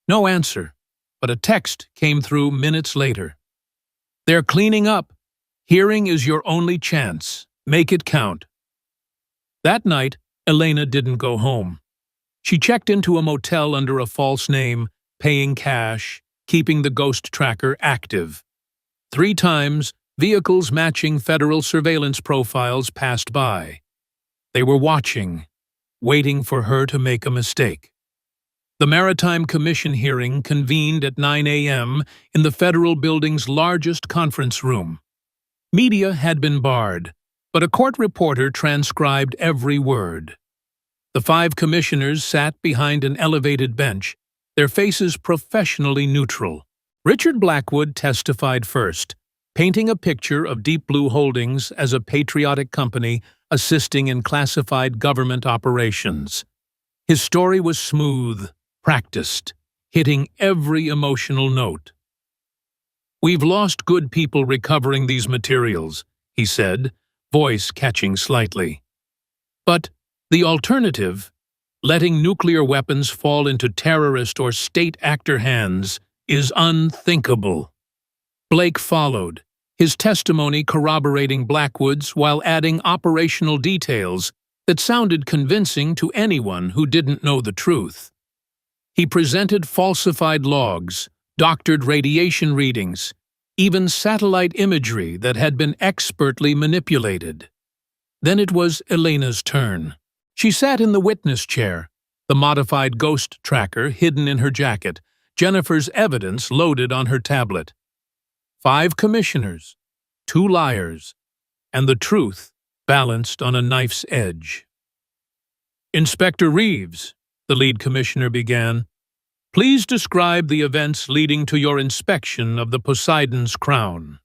No answer, but a text came through minutes later. They're cleaning up. Hearing is your only chance. Make it count. That night, Elena didn't go home. She checked into a motel under a false name, paying cash, keeping the ghost tracker active. 3 times, vehicles matching federal surveillance profiles passed by. They were watching, waiting for her to make a mistake. The Maritime Commission hearing convened at 9 a.m. in the federal building's largest conference room. Media had been barred, but a court reporter transcribed every word. The 5 commissioners sat behind an elevated bench, their faces professionally neutral. Richard Blackwood testified first, painting a picture of Deep Blue Holdings as a patriotic company assisting in classified government operations. His story was smooth, practiced, hitting every emotional note. We've lost good people recovering these materials, he said, voice catching slightly. But the alternative, letting nuclear weapons fall into terrorist or state actor hands, is unthinkable. Blake followed, his testimony corroborating Blackwood's while adding operational details that sounded convincing to anyone who didn't know the truth. He presented falsified logs, doctored radiation readings, even satellite imagery that had been expertly manipulated. Then it was Elena's turn. She sat in the witness chair, the modified ghost tracker hidden in her jacket, Jennifer's evidence loaded on her tablet. 5 commissioners, 2 liars, and the truth balanced on a knife's edge. Inspector Reeves, the lead commissioner began, please describe the events leading to your inspection of the Poseidon's Crown.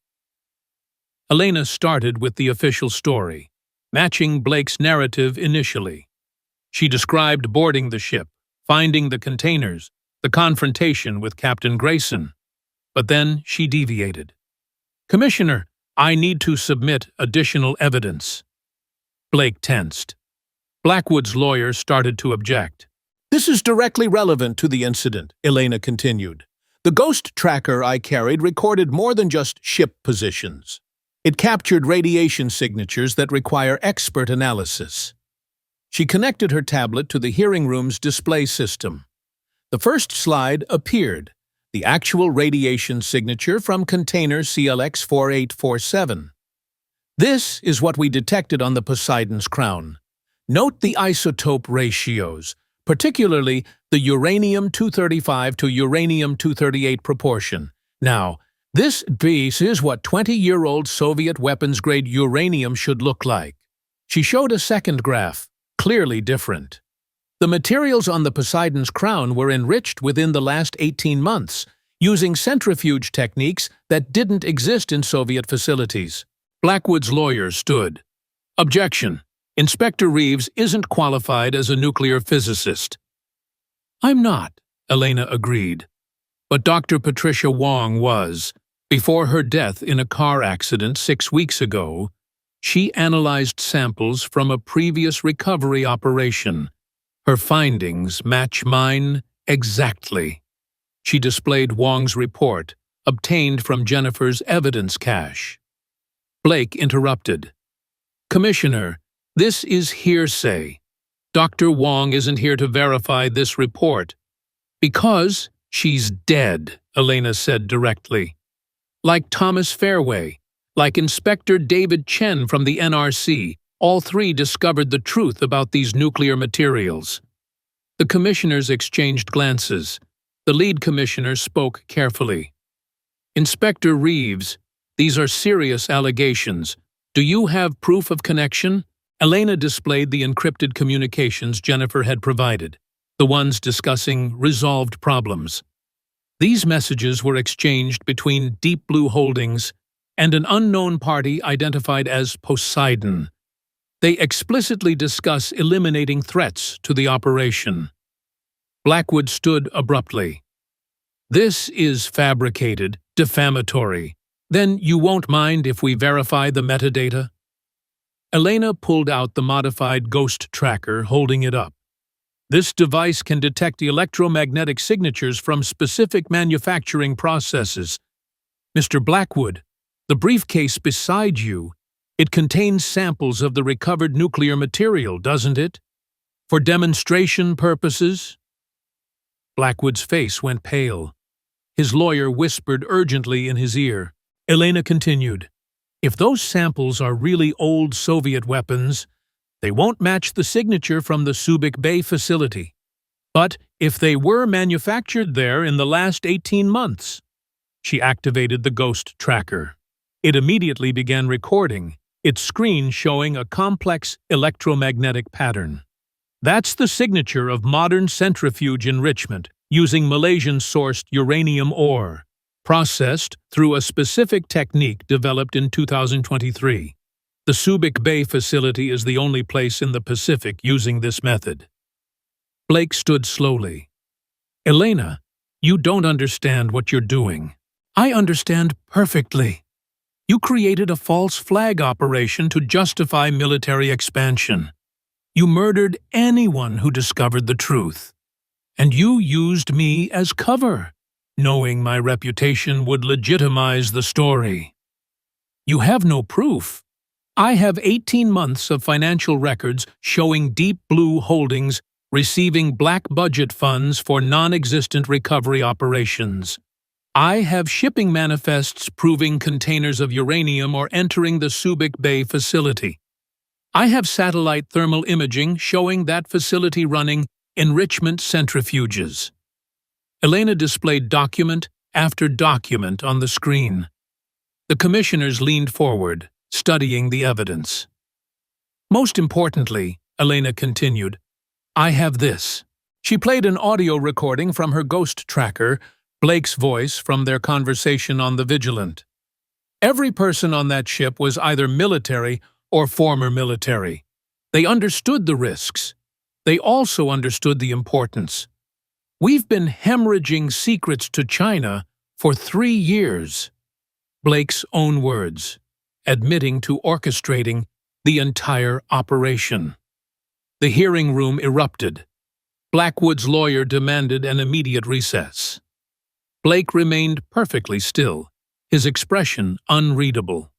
Elena started with the official story, matching Blake's narrative initially. She described boarding the ship, finding the containers, the confrontation with Captain Grayson. But then she deviated. Commissioner, I need to submit additional evidence. Blake tensed. Blackwood's lawyer started to object. This is directly relevant to the incident, Elena continued. The ghost tracker I carried recorded more than just ship positions. It captured radiation signatures that require expert analysis. She connected her tablet to the hearing room's display system. The first slide appeared, the actual radiation signature from container CLX 4847. This is what we detected on the Poseidon's crown. Note the isotope ratios, particularly the uranium-235 to uranium-238 proportion. Now, this is what 20-year-old Soviet-weapons-grade uranium should look like. She showed a second graph, clearly different. The materials on the Poseidon's crown were enriched within the last 18 months, using centrifuge techniques that didn't exist in Soviet facilities. Blackwood's lawyer stood. Objection. Inspector Reeves isn't qualified as a nuclear physicist. I'm not, Elena agreed. But Dr. Patricia Wong was. Before her death in a car accident 6 weeks ago, she analyzed samples from a previous recovery operation. Her findings match mine exactly. She displayed Wong's report, obtained from Jennifer's evidence cache. Blake interrupted. Commissioner, this is hearsay. Dr. Wong isn't here to verify this report. Because she's dead, Elena said directly. Like Thomas Fairway, like Inspector David Chen from the NRC, all three discovered the truth about these nuclear materials. The commissioners exchanged glances. The lead commissioner spoke carefully. Inspector Reeves, these are serious allegations. Do you have proof of connection? Elena displayed the encrypted communications Jennifer had provided, the ones discussing resolved problems. These messages were exchanged between Deep Blue Holdings and an unknown party identified as Poseidon. They explicitly discuss eliminating threats to the operation. Blackwood stood abruptly. This is fabricated, defamatory. Then you won't mind if we verify the metadata? Elena pulled out the modified ghost tracker, holding it up. This device can detect electromagnetic signatures from specific manufacturing processes. Mr. Blackwood, the briefcase beside you, it contains samples of the recovered nuclear material, doesn't it? For demonstration purposes? Blackwood's face went pale. His lawyer whispered urgently in his ear. Elena continued, if those samples are really old Soviet weapons, they won't match the signature from the Subic Bay facility. But if they were manufactured there in the last 18 months, she activated the ghost tracker. It immediately began recording, its screen showing a complex electromagnetic pattern. That's the signature of modern centrifuge enrichment using Malaysian-sourced uranium ore, processed through a specific technique developed in 2023. The Subic Bay facility is the only place in the Pacific using this method. Blake stood slowly. Elena, you don't understand what you're doing. I understand perfectly. You created a false flag operation to justify military expansion. You murdered anyone who discovered the truth. And you used me as cover, knowing my reputation would legitimize the story. You have no proof. I have 18 months of financial records showing Deep Blue Holdings receiving black budget funds for non-existent recovery operations. I have shipping manifests proving containers of uranium are entering the Subic Bay facility. I have satellite thermal imaging showing that facility running enrichment centrifuges. Elena displayed document after document on the screen. The commissioners leaned forward, studying the evidence. Most importantly, Elena continued, I have this. She played an audio recording from her ghost tracker, Blake's voice from their conversation on the Vigilant. Every person on that ship was either military or former military. They understood the risks. They also understood the importance. We've been hemorrhaging secrets to China for 3 years. Blake's own words, admitting to orchestrating the entire operation. The hearing room erupted. Blackwood's lawyer demanded an immediate recess. Blake remained perfectly still, his expression unreadable.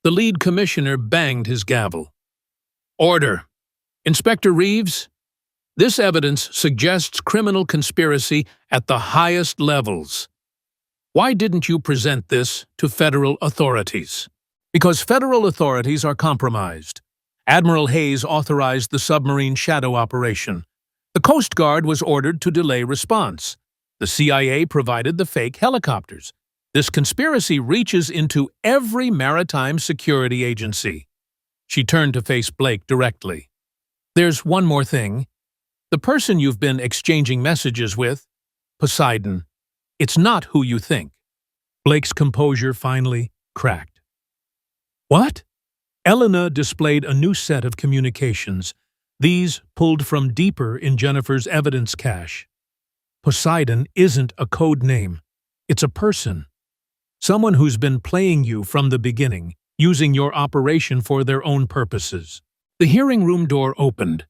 The lead commissioner banged his gavel. "Order! Inspector Reeves, this evidence suggests criminal conspiracy at the highest levels. Why didn't you present this to federal authorities?" "Because federal authorities are compromised. Admiral Hayes authorized the submarine shadow operation. The Coast Guard was ordered to delay response. The CIA provided the fake helicopters. This conspiracy reaches into every maritime security agency." She turned to face Blake directly. "There's one more thing. The person you've been exchanging messages with, Poseidon, it's not who you think." Blake's composure finally cracked. "What?" Elena displayed a new set of communications, these pulled from deeper in Jennifer's evidence cache. "Poseidon isn't a code name. It's a person. Someone who's been playing you from the beginning, using your operation for their own purposes." The hearing room door opened.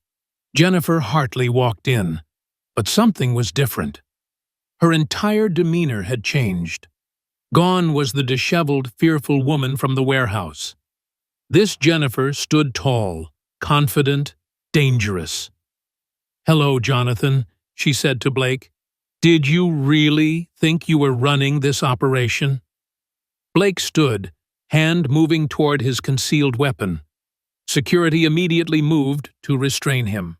Jennifer Hartley walked in, but something was different. Her entire demeanor had changed. Gone was the disheveled, fearful woman from the warehouse. This Jennifer stood tall, confident, dangerous. "Hello, Jonathan," she said to Blake. "Did you really think you were running this operation?" Blake stood, hand moving toward his concealed weapon. Security immediately moved to restrain him.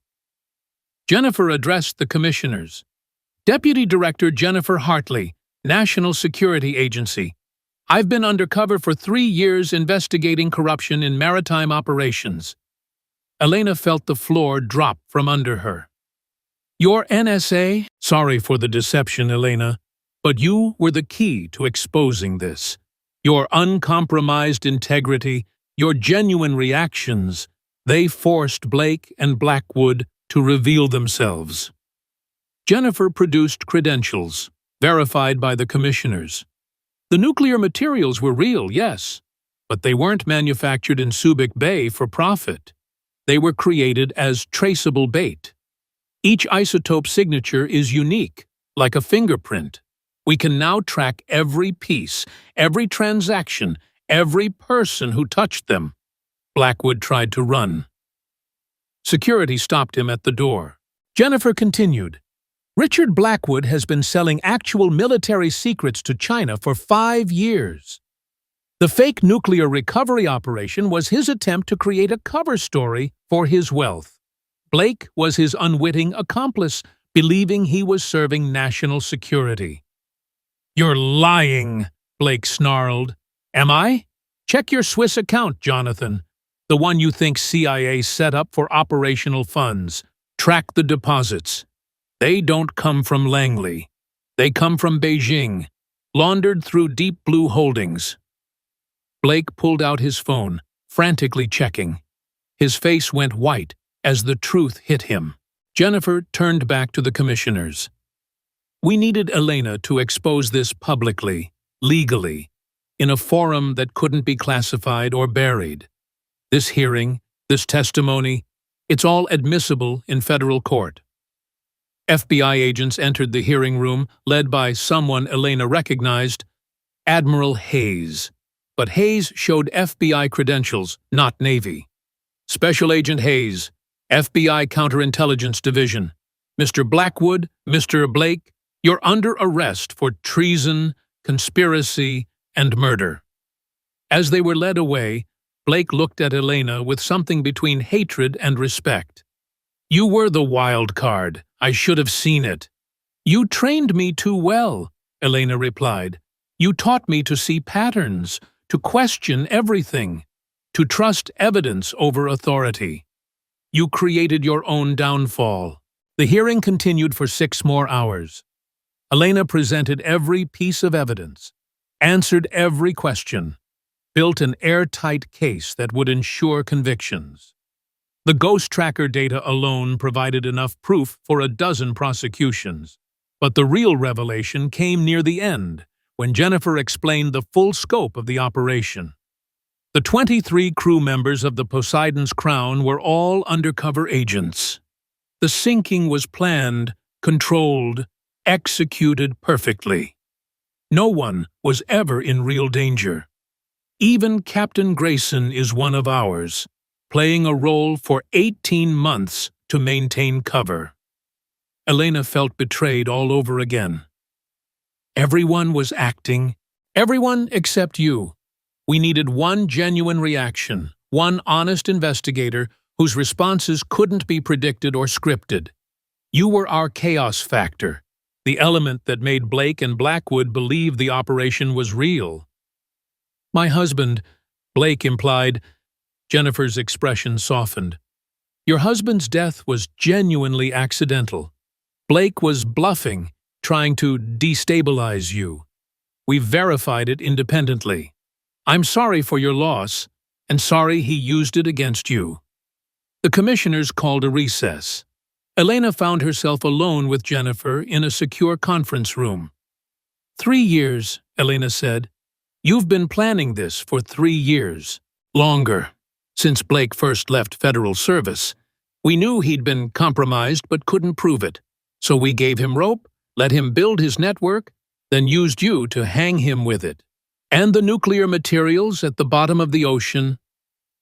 Jennifer addressed the commissioners. "Deputy Director Jennifer Hartley, National Security Agency. I've been undercover for 3 years investigating corruption in maritime operations." Elena felt the floor drop from under her. "Your NSA? Sorry for the deception, Elena, but you were the key to exposing this. Your uncompromised integrity, your genuine reactions, they forced Blake and Blackwood to reveal themselves." Jennifer produced credentials, verified by the commissioners. The nuclear materials were real, yes, but they weren't manufactured in Subic Bay for profit. They were created as traceable bait. Each isotope signature is unique, like a fingerprint. We can now track every piece, every transaction, every person who touched them. Blackwood tried to run. Security stopped him at the door. Jennifer continued. "Richard Blackwood has been selling actual military secrets to China for 5 years. The fake nuclear recovery operation was his attempt to create a cover story for his wealth. Blake was his unwitting accomplice, believing he was serving national security." "You're lying," Blake snarled. "Am I? Check your Swiss account, Jonathan. The one you think CIA set up for operational funds. Track the deposits. They don't come from Langley. They come from Beijing, laundered through Deep Blue Holdings." Blake pulled out his phone, frantically checking. His face went white as the truth hit him. Jennifer turned back to the commissioners. "We needed Elena to expose this publicly, legally, in a forum that couldn't be classified or buried. This hearing, this testimony, it's all admissible in federal court." FBI agents entered the hearing room, led by someone Elena recognized, Admiral Hayes. But Hayes showed FBI credentials, not Navy. "Special Agent Hayes, FBI Counterintelligence Division. Mr. Blackwood, Mr. Blake, you're under arrest for treason, conspiracy, and murder." As they were led away, Blake looked at Elena with something between hatred and respect. "You were the wild card. I should have seen it." "You trained me too well," Elena replied. "You taught me to see patterns, to question everything, to trust evidence over authority. You created your own downfall." The hearing continued for 6 more hours. Elena presented every piece of evidence, answered every question, built an airtight case that would ensure convictions. The Ghost Tracker data alone provided enough proof for a dozen prosecutions. But the real revelation came near the end, when Jennifer explained the full scope of the operation. The 23 crew members of the Poseidon's Crown were all undercover agents. The sinking was planned, controlled, executed perfectly. No one was ever in real danger. Even Captain Grayson is one of ours, playing a role for 18 months to maintain cover. Elena felt betrayed all over again. Everyone was acting, everyone except you. We needed one genuine reaction, one honest investigator whose responses couldn't be predicted or scripted. You were our chaos factor, the element that made Blake and Blackwood believe the operation was real. My husband, Blake implied. Jennifer's expression softened. Your husband's death was genuinely accidental. Blake was bluffing, trying to destabilize you. We've verified it independently. I'm sorry for your loss, and sorry he used it against you. The commissioners called a recess. Elena found herself alone with Jennifer in a secure conference room. 3 years, Elena said. You've been planning this for 3 years. Longer. Since Blake first left federal service. We knew he'd been compromised but couldn't prove it. So we gave him rope, let him build his network, then used you to hang him with it. And the nuclear materials at the bottom of the ocean,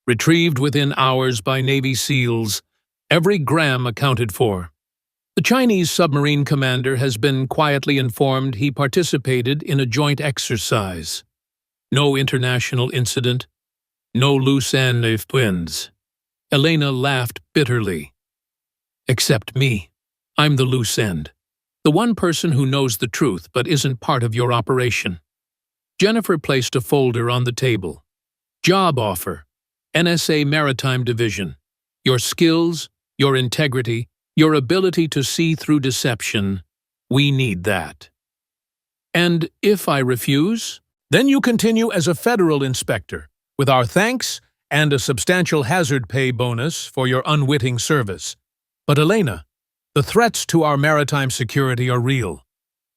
retrieved within hours by Navy SEALs, every gram accounted for. The Chinese submarine commander has been quietly informed he participated in a joint exercise. No international incident, no loose end of twins. Elena laughed bitterly. Except me. I'm the loose end. The one person who knows the truth but isn't part of your operation. Jennifer placed a folder on the table. Job offer. NSA Maritime Division. Your skills, your integrity, your ability to see through deception. We need that. And if I refuse? Then you continue as a federal inspector, with our thanks and a substantial hazard pay bonus for your unwitting service. But Elena, the threats to our maritime security are real.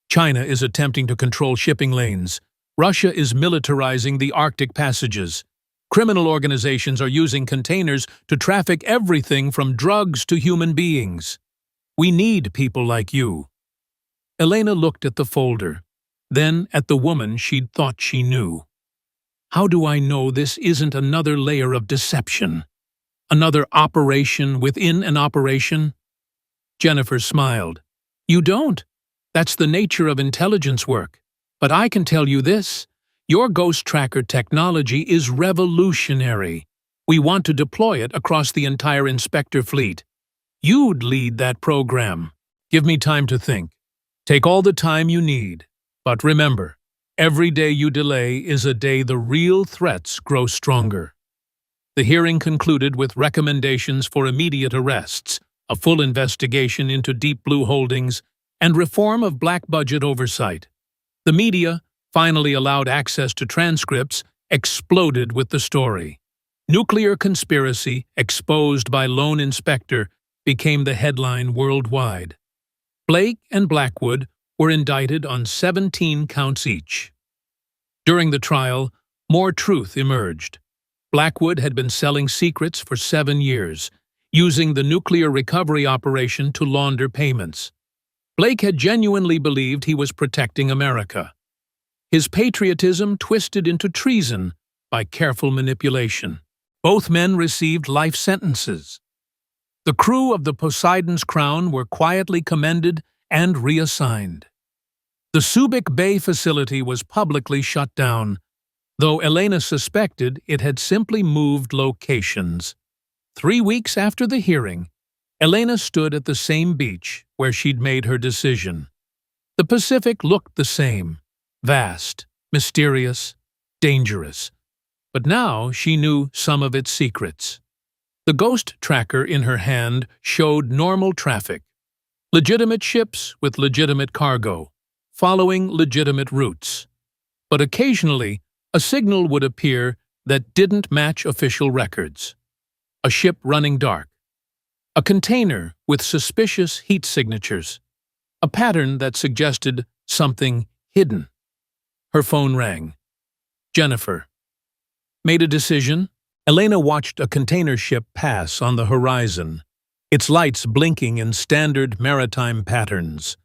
China is attempting to control shipping lanes. Russia is militarizing the Arctic passages. Criminal organizations are using containers to traffic everything from drugs to human beings. We need people like you. Elena looked at the folder, then at the woman she'd thought she knew. How do I know this isn't another layer of deception? Another operation within an operation? Jennifer smiled. You don't. That's the nature of intelligence work. But I can tell you this. Your ghost tracker technology is revolutionary. We want to deploy it across the entire inspector fleet. You'd lead that program. Give me time to think. Take all the time you need. But remember, every day you delay is a day the real threats grow stronger. The hearing concluded with recommendations for immediate arrests, a full investigation into Deep Blue Holdings, and reform of black budget oversight. The media, finally allowed access to transcripts, exploded with the story. Nuclear conspiracy, exposed by lone inspector, became the headline worldwide. Blake and Blackwood were indicted on 17 counts each. During the trial, more truth emerged. Blackwood had been selling secrets for 7 years, using the nuclear recovery operation to launder payments. Blake had genuinely believed he was protecting America. His patriotism twisted into treason by careful manipulation. Both men received life sentences. The crew of the Poseidon's Crown were quietly commended and reassigned. The Subic Bay facility was publicly shut down, though Elena suspected it had simply moved locations. 3 weeks after the hearing, Elena stood at the same beach where she'd made her decision. The Pacific looked the same, vast, mysterious, dangerous. But now she knew some of its secrets. The ghost tracker in her hand showed normal traffic. Legitimate ships with legitimate cargo, following legitimate routes. But occasionally, a signal would appear that didn't match official records. A ship running dark. A container with suspicious heat signatures. A pattern that suggested something hidden. Her phone rang. Jennifer. made a decision. Elena watched a container ship pass on the horizon, its lights blinking in standard maritime patterns.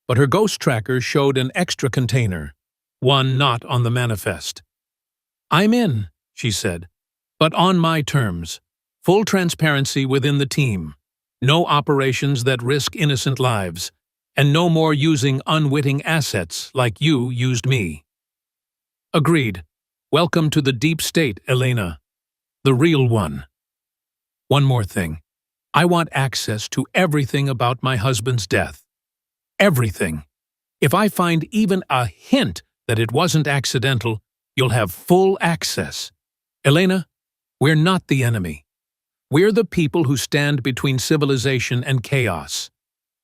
But her ghost tracker showed an extra container, one not on the manifest. "I'm in," she said, "but on my terms. Full transparency within the team. No operations that risk innocent lives, and no more using unwitting assets like you used me." "Agreed. Welcome to the deep state, Elena. The real one. One more thing. I want access to everything about my husband's death. Everything. If I find even a hint that it wasn't accidental, you'll have full access. Elena, we're not the enemy. We're the people who stand between civilization and chaos.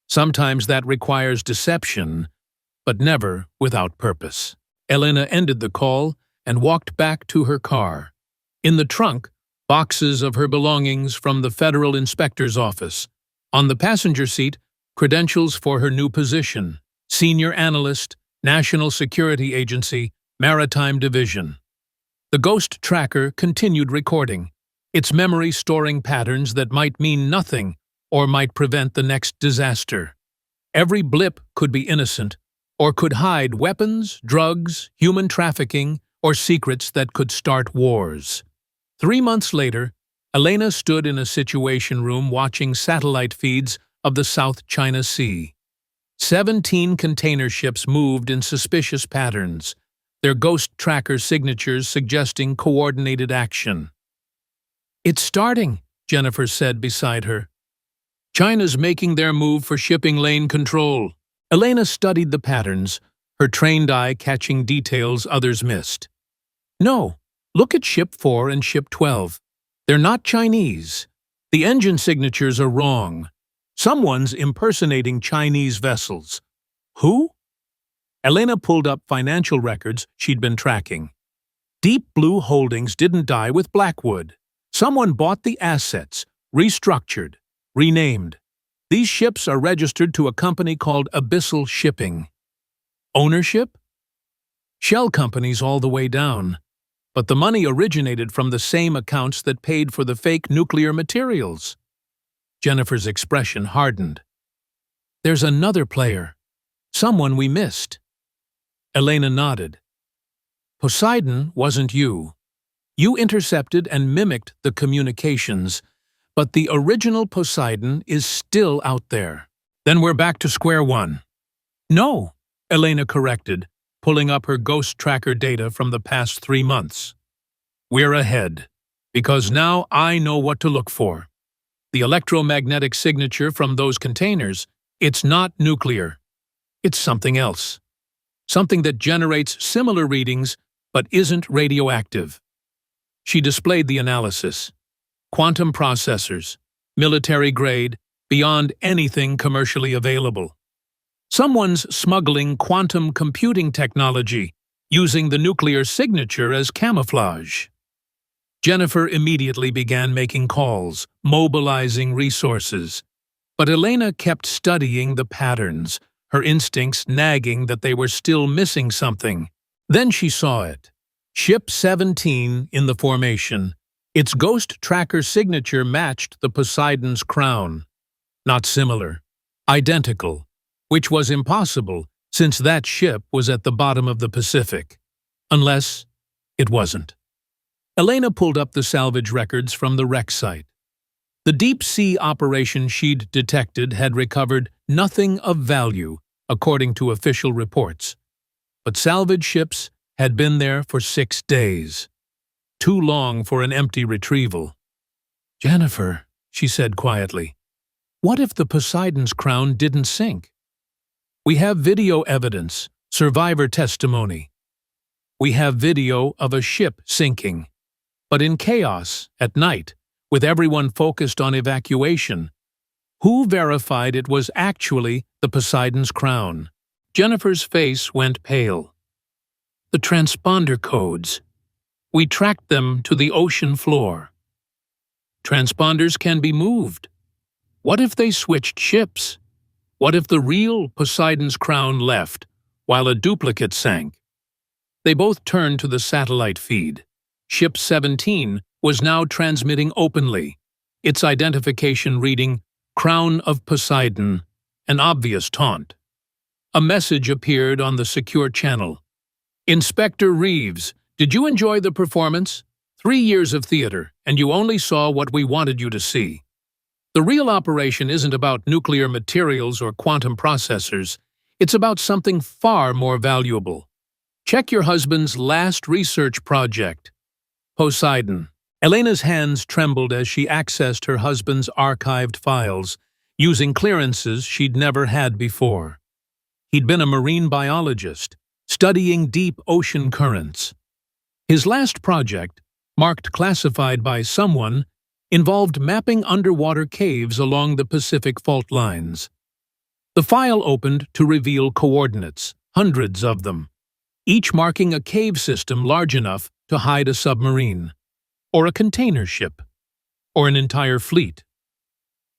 Sometimes that requires deception, but never without purpose." Elena ended the call and walked back to her car. In the trunk, boxes of her belongings from the Federal Inspector's Office. On the passenger seat, credentials for her new position: Senior Analyst, National Security Agency, Maritime Division. The ghost tracker continued recording, its memory storing patterns that might mean nothing or might prevent the next disaster. Every blip could be innocent, or could hide weapons, drugs, human trafficking, or secrets that could start wars. 3 months later, Elena stood in a situation room watching satellite feeds of the South China Sea. 17 container ships moved in suspicious patterns, their ghost tracker signatures suggesting coordinated action. "It's starting," Jennifer said beside her. "China's making their move for shipping lane control." Elena studied the patterns, her trained eye catching details others missed. "No, look at Ship 4 and Ship 12. They're not Chinese. The engine signatures are wrong. Someone's impersonating Chinese vessels." "Who?" Elena pulled up financial records she'd been tracking. Deep Blue Holdings didn't die with Blackwood. Someone bought the assets, restructured, renamed. These ships are registered to a company called Abyssal Shipping. Ownership? Shell companies all the way down. But the money originated from the same accounts that paid for the fake nuclear materials. Jennifer's expression hardened. "There's another player. Someone we missed." Elena nodded. "Poseidon wasn't you. You intercepted and mimicked the communications, but the original Poseidon is still out there." "Then we're back to square one." "No," Elena corrected, pulling up her ghost tracker data from the past 3 months. "We're ahead, because now I know what to look for. The electromagnetic signature from those containers, it's not nuclear. It's something else. Something that generates similar readings but isn't radioactive." She displayed the analysis. Quantum processors, military grade, beyond anything commercially available. Someone's smuggling quantum computing technology, using the nuclear signature as camouflage. Jennifer immediately began making calls, mobilizing resources. But Elena kept studying the patterns, her instincts nagging that they were still missing something. Then she saw it. Ship 17 in the formation. Its ghost tracker signature matched the Poseidon's crown. Not similar. Identical. Which was impossible, since that ship was at the bottom of the Pacific. Unless it wasn't. Elena pulled up the salvage records from the wreck site. The deep-sea operation she'd detected had recovered nothing of value, according to official reports. But salvage ships had been there for 6 days. Too long for an empty retrieval. "Jennifer," she said quietly, "what if the Poseidon's crown didn't sink? We have video evidence, survivor testimony. We have video of a ship sinking. But in chaos, at night, with everyone focused on evacuation, who verified it was actually the Poseidon's crown?" Jennifer's face went pale. "The transponder codes. We tracked them to the ocean floor. Transponders can be moved. What if they switched ships? What if the real Poseidon's crown left, while a duplicate sank?" They both turned to the satellite feed. Ship 17 was now transmitting openly, its identification reading Crown of Poseidon, an obvious taunt. A message appeared on the secure channel. Inspector Reeves, did you enjoy the performance? 3 years of theater, and you only saw what we wanted you to see. The real operation isn't about nuclear materials or quantum processors. It's about something far more valuable. Check your husband's last research project. Poseidon. Elena's hands trembled as she accessed her husband's archived files, using clearances she'd never had before. He'd been a marine biologist, studying deep ocean currents. His last project, marked classified by someone, involved mapping underwater caves along the Pacific fault lines. The file opened to reveal coordinates, hundreds of them, each marking a cave system large enough to hide a submarine, or a container ship, or an entire fleet.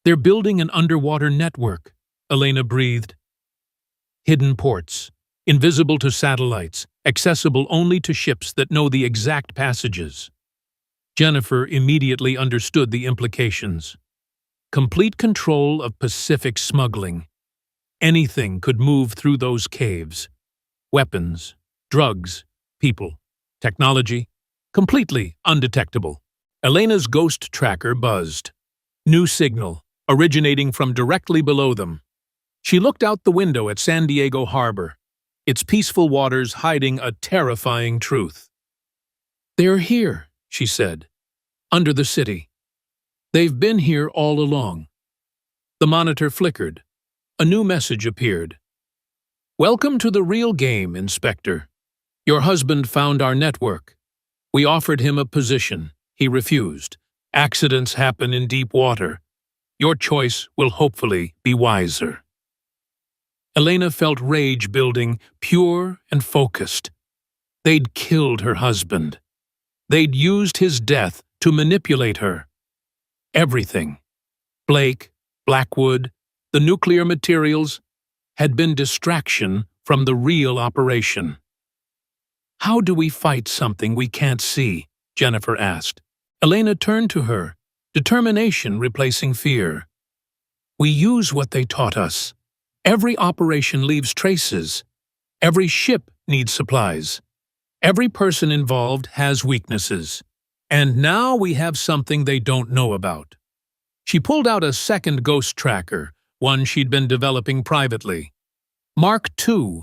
They're building an underwater network, Elena breathed. Hidden ports, invisible to satellites, accessible only to ships that know the exact passages. Jennifer immediately understood the implications. Complete control of Pacific smuggling. Anything could move through those caves. Weapons, drugs, people, technology, completely undetectable. Elena's ghost tracker buzzed. New signal, originating from directly below them. She looked out the window at San Diego Harbor, its peaceful waters hiding a terrifying truth. "They're here," she said, "under the city. They've been here all along." The monitor flickered. A new message appeared. "Welcome to the real game, Inspector. Your husband found our network. We offered him a position. He refused. Accidents happen in deep water. Your choice will hopefully be wiser." Elena felt rage building, pure and focused. They'd killed her husband. They'd used his death to manipulate her. Everything, Blake, Blackwood, the nuclear materials, had been distraction from the real operation. "How do we fight something we can't see?" Jennifer asked. Elena turned to her, determination replacing fear. "We use what they taught us. Every operation leaves traces. Every ship needs supplies. Every person involved has weaknesses. And now we have something they don't know about." She pulled out a second ghost tracker, one she'd been developing privately. Mark II.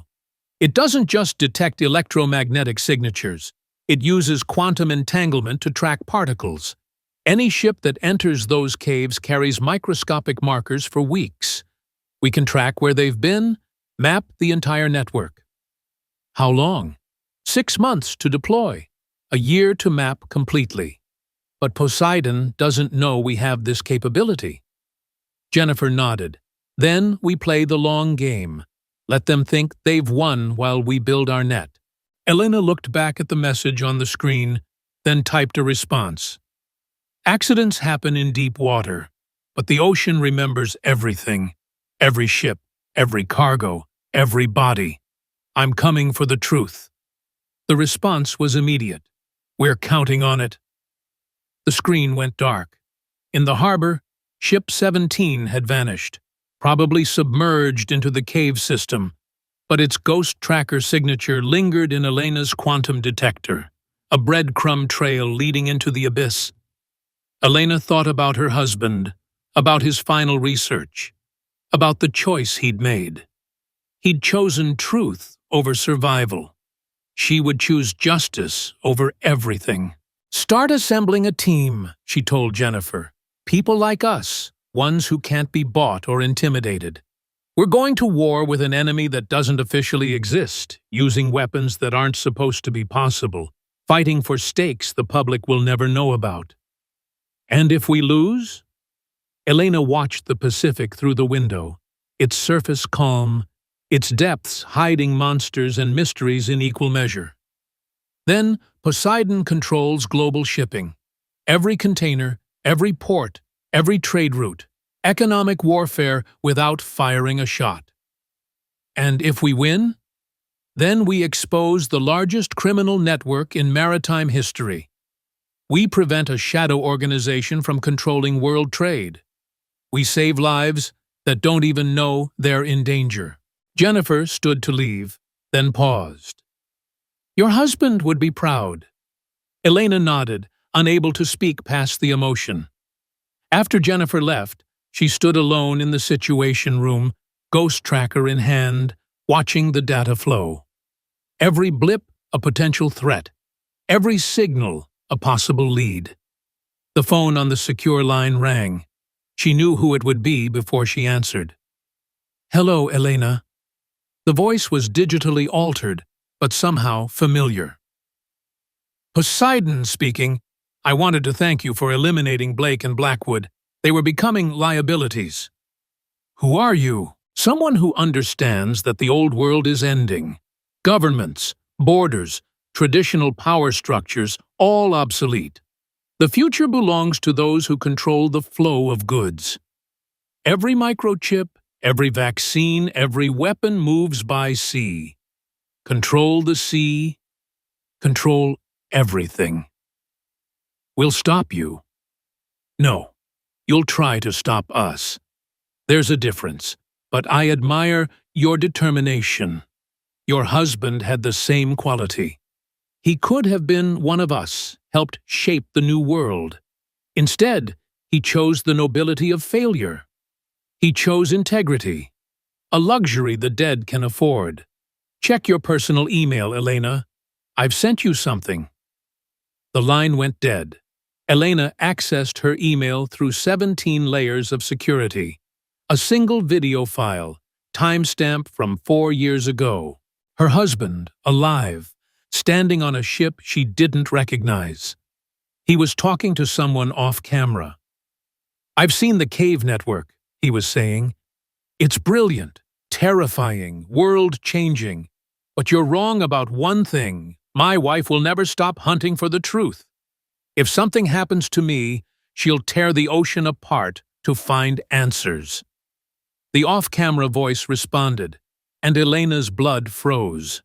It doesn't just detect electromagnetic signatures. It uses quantum entanglement to track particles. Any ship that enters those caves carries microscopic markers for weeks. We can track where they've been, map the entire network. How long? 6 months to deploy, a year to map completely. But Poseidon doesn't know we have this capability. Jennifer nodded. Then we play the long game. Let them think they've won while we build our net. Elena looked back at the message on the screen, then typed a response. Accidents happen in deep water, but the ocean remembers everything. Every ship, every cargo, every body. I'm coming for the truth. The response was immediate. We're counting on it. The screen went dark. In the harbor, Ship 17 had vanished, probably submerged into the cave system, but its ghost tracker signature lingered in Elena's quantum detector, a breadcrumb trail leading into the abyss. Elena thought about her husband, about his final research, about the choice he'd made. He'd chosen truth over survival. She would choose justice over everything. "Start assembling a team," she told Jennifer. "People like us, ones who can't be bought or intimidated. We're going to war with an enemy that doesn't officially exist, using weapons that aren't supposed to be possible, fighting for stakes the public will never know about. And if we lose?" Elena watched the Pacific through the window, its surface calm, its depths hiding monsters and mysteries in equal measure. Then Poseidon controls global shipping. Every container, every port, every trade route. Economic warfare without firing a shot. And if we win? Then we expose the largest criminal network in maritime history. We prevent a shadow organization from controlling world trade. We save lives that don't even know they're in danger." Jennifer stood to leave, then paused. "Your husband would be proud." Elena nodded, unable to speak past the emotion. After Jennifer left, she stood alone in the Situation Room, ghost tracker in hand, watching the data flow. Every blip a potential threat, every signal a possible lead. The phone on the secure line rang. She knew who it would be before she answered. "Hello, Elena." The voice was digitally altered, but somehow familiar. "Poseidon speaking. I wanted to thank you for eliminating Blake and Blackwood. They were becoming liabilities." "Who are you?" "Someone who understands that the old world is ending. Governments, borders, traditional power structures, all obsolete. The future belongs to those who control the flow of goods. Every microchip, every vaccine, every weapon moves by sea. Control the sea, control everything. We'll stop you. No, you'll try to stop us. There's a difference, but I admire your determination. Your husband had the same quality. He could have been one of us, helped shape the new world. Instead, he chose the nobility of failure. He chose integrity, a luxury the dead can afford. Check your personal email, Elena. I've sent you something." The line went dead. Elena accessed her email through 17 layers of security. A single video file, timestamp from 4 years ago. Her husband, alive, standing on a ship she didn't recognize. He was talking to someone off camera. "I've seen the Cave Network," he was saying. "It's brilliant, terrifying, world-changing. But you're wrong about one thing. My wife will never stop hunting for the truth. If something happens to me, she'll tear the ocean apart to find answers." The off-camera voice responded, and Elena's blood froze.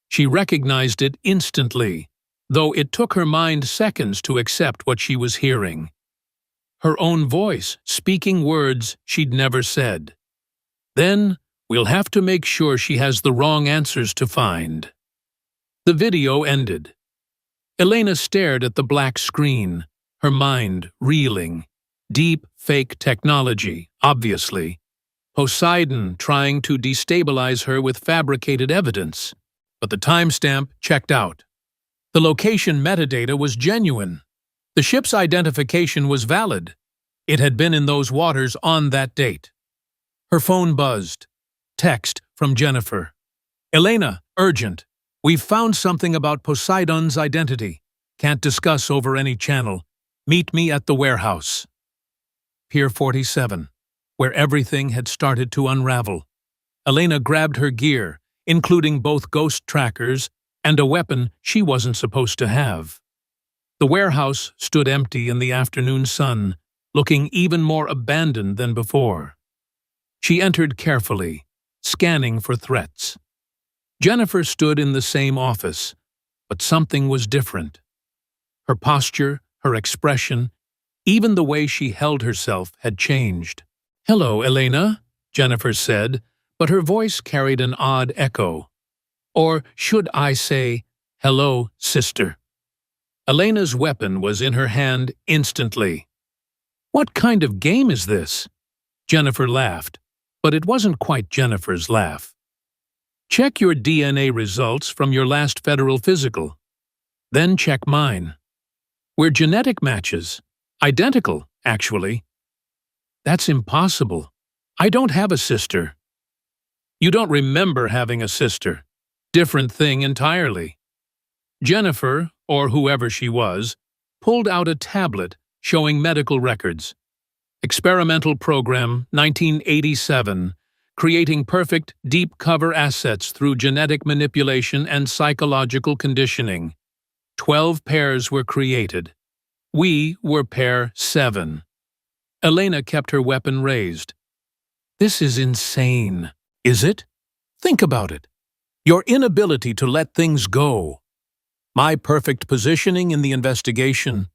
She recognized it instantly, though it took her mind seconds to accept what she was hearing. Her own voice, speaking words she'd never said. "Then, we'll have to make sure she has the wrong answers to find." The video ended. Elena stared at the black screen, her mind reeling. Deep, fake technology, obviously. Poseidon trying to destabilize her with fabricated evidence. But the timestamp checked out. The location metadata was genuine. The ship's identification was valid. It had been in those waters on that date. Her phone buzzed. Text from Jennifer. "Elena, urgent. We've found something about Poseidon's identity. Can't discuss over any channel. Meet me at the warehouse." Pier 47, where everything had started to unravel. Elena grabbed her gear, including both ghost trackers and a weapon she wasn't supposed to have. The warehouse stood empty in the afternoon sun, looking even more abandoned than before. She entered carefully, scanning for threats. Jennifer stood in the same office, but something was different. Her posture, her expression, even the way she held herself had changed. "Hello, Elena," Jennifer said, but her voice carried an odd echo. Or should I say, "Hello, sister." Elena's weapon was in her hand instantly. "What kind of game is this?" Jennifer laughed, but it wasn't quite Jennifer's laugh. "Check your DNA results from your last federal physical. Then check mine. We're genetic matches. Identical, actually." "That's impossible. I don't have a sister." "You don't remember having a sister. Different thing entirely." Jennifer, or whoever she was, pulled out a tablet showing medical records. Experimental Program 1987, creating perfect deep cover assets through genetic manipulation and psychological conditioning. 12 pairs were created. We were pair 7. Elena kept her weapon raised. "This is insane." "Is it? Think about it. Your inability to let things go. My perfect positioning in the investigation,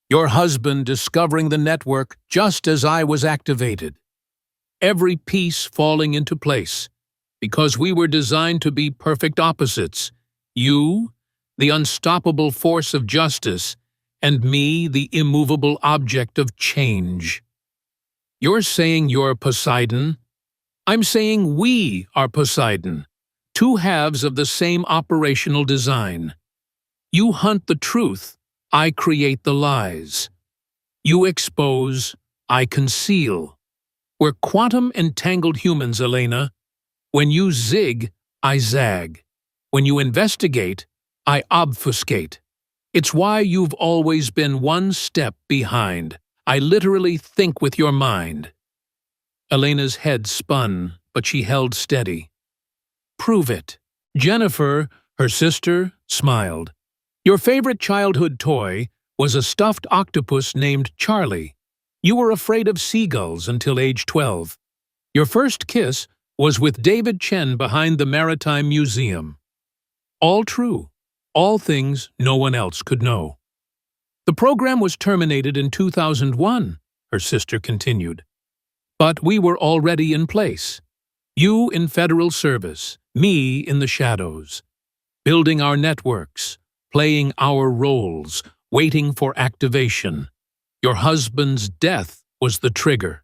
Your husband discovering the network just as I was activated. Every piece falling into place, because we were designed to be perfect opposites. You, the unstoppable force of justice, and me, the immovable object of change. You're saying you're Poseidon? I'm saying we are Poseidon, two halves of the same operational design. You hunt the truth, I create the lies. You expose, I conceal. We're quantum-entangled humans, Elena. When you zig, I zag. When you investigate, I obfuscate. It's why you've always been one step behind. I literally think with your mind. Elena's head spun, but she held steady. Prove it. Jennifer, her sister, smiled. Your favorite childhood toy was a stuffed octopus named Charlie. You were afraid of seagulls until age 12. Your first kiss was with David Chen behind the Maritime Museum. All true. All things no one else could know. The program was terminated in 2001, her sister continued. But we were already in place. You in federal service, me in the shadows. Building our networks, playing our roles, waiting for activation. Your husband's death was the trigger.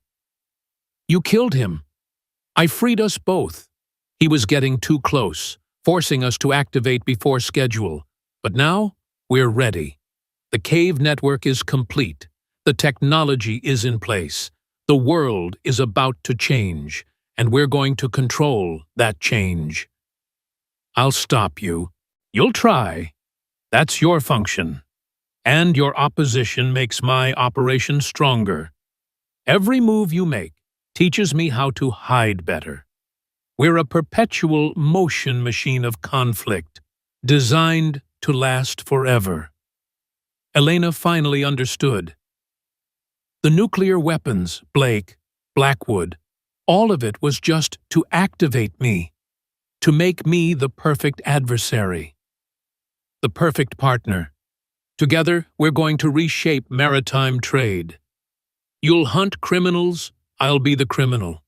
You killed him. I freed us both. He was getting too close, forcing us to activate before schedule. But now, we're ready. The cave network is complete. The technology is in place. The world is about to change, and we're going to control that change. I'll stop you. You'll try. That's your function. And your opposition makes my operation stronger. Every move you make teaches me how to hide better. We're a perpetual motion machine of conflict, designed to last forever. Elena finally understood. The nuclear weapons, Blake, Blackwood, all of it was just to activate me, to make me the perfect adversary, the perfect partner. Together, we're going to reshape maritime trade. You'll hunt criminals, I'll be the criminal.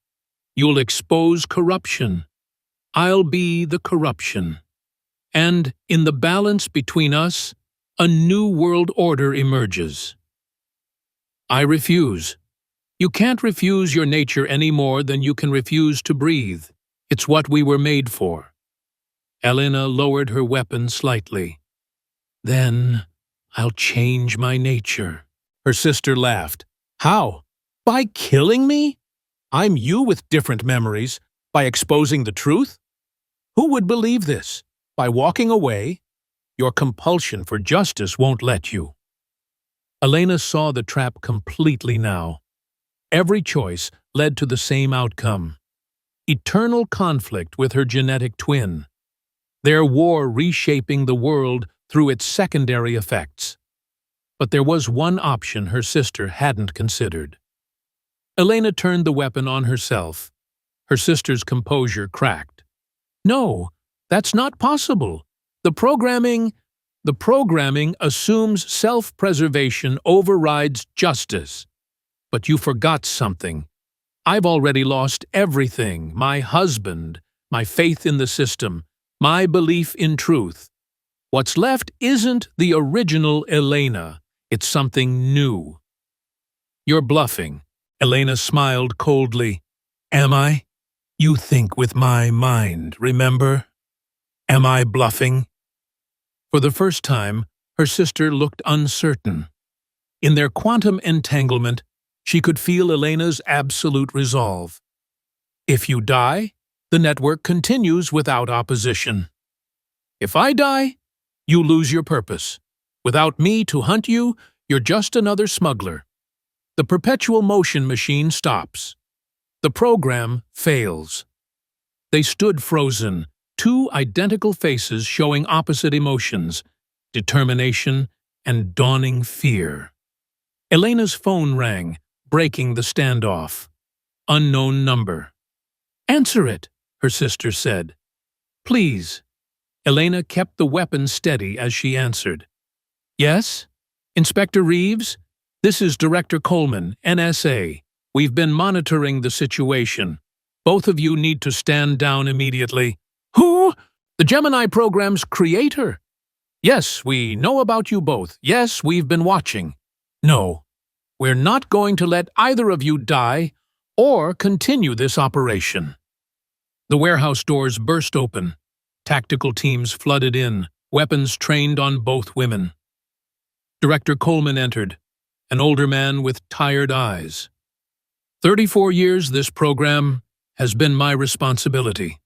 You'll expose corruption, I'll be the corruption. And in the balance between us, a new world order emerges. I refuse. You can't refuse your nature any more than you can refuse to breathe. It's what we were made for. Elena lowered her weapon slightly. Then I'll change my nature. Her sister laughed. How? By killing me? I'm you with different memories. By exposing the truth? Who would believe this? By walking away? Your compulsion for justice won't let you. Elena saw the trap completely now. Every choice led to the same outcome. Eternal conflict with her genetic twin. Their war reshaping the world through its secondary effects. But there was one option her sister hadn't considered. Elena turned the weapon on herself. Her sister's composure cracked. No, that's not possible. The programming assumes self-preservation overrides justice. But you forgot something. I've already lost everything, my husband, my faith in the system, my belief in truth. What's left isn't the original Elena, it's something new. You're bluffing. Elena smiled coldly. Am I? You think with my mind, remember? Am I bluffing? For the first time, her sister looked uncertain. In their quantum entanglement, she could feel Elena's absolute resolve. If you die, the network continues without opposition. If I die, you lose your purpose. Without me to hunt you, you're just another smuggler. The perpetual motion machine stops. The program fails. They stood frozen, two identical faces showing opposite emotions, determination and dawning fear. Elena's phone rang, breaking the standoff. Unknown number. Answer it, her sister said. Please. Elena kept the weapon steady as she answered. Yes? Inspector Reeves? This is Director Coleman, NSA. We've been monitoring the situation. Both of you need to stand down immediately. Who? The Gemini program's creator? Yes, we know about you both. Yes, we've been watching. No, we're not going to let either of you die or continue this operation. The warehouse doors burst open. Tactical teams flooded in, weapons trained on both women. Director Coleman entered, an older man with tired eyes. 34 years this program has been my responsibility.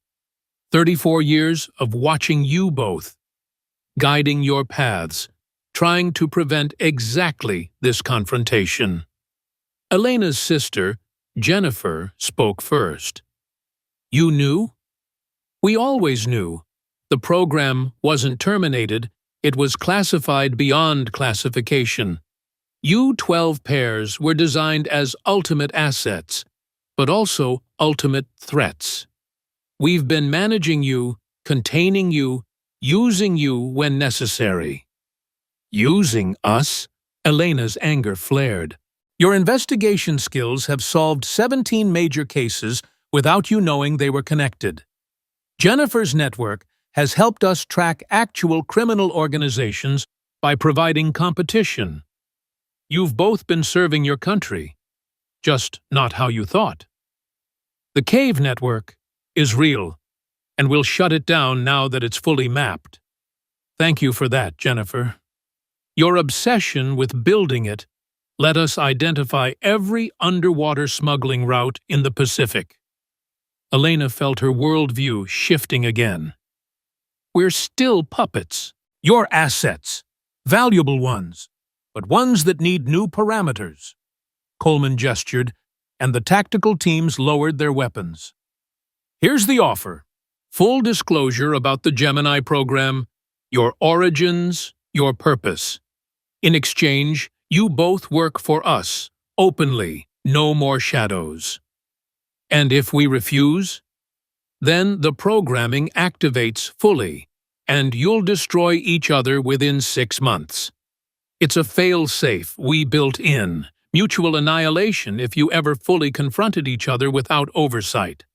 34 years of watching you both, guiding your paths, trying to prevent exactly this confrontation. Elena's sister, Jennifer, spoke first. You knew? We always knew. The program wasn't terminated, it was classified beyond classification. You 12 pairs were designed as ultimate assets, but also ultimate threats. We've been managing you, containing you, using you when necessary. Using us? Elena's anger flared. Your investigation skills have solved 17 major cases without you knowing they were connected. Jennifer's network has helped us track actual criminal organizations by providing competition. You've both been serving your country, just not how you thought. The Cave network is real, and we'll shut it down now that it's fully mapped. Thank you for that, Jennifer. Your obsession with building it let us identify every underwater smuggling route in the Pacific. Elena felt her worldview shifting again. We're still puppets. Your assets. Valuable ones, but ones that need new parameters. Coleman gestured, and the tactical teams lowered their weapons. Here's the offer. Full disclosure about the Gemini program, your origins, your purpose. In exchange, you both work for us, openly, no more shadows. And if we refuse, then the programming activates fully, and you'll destroy each other within 6 months. It's a fail-safe we built in, mutual annihilation if you ever fully confronted each other without oversight.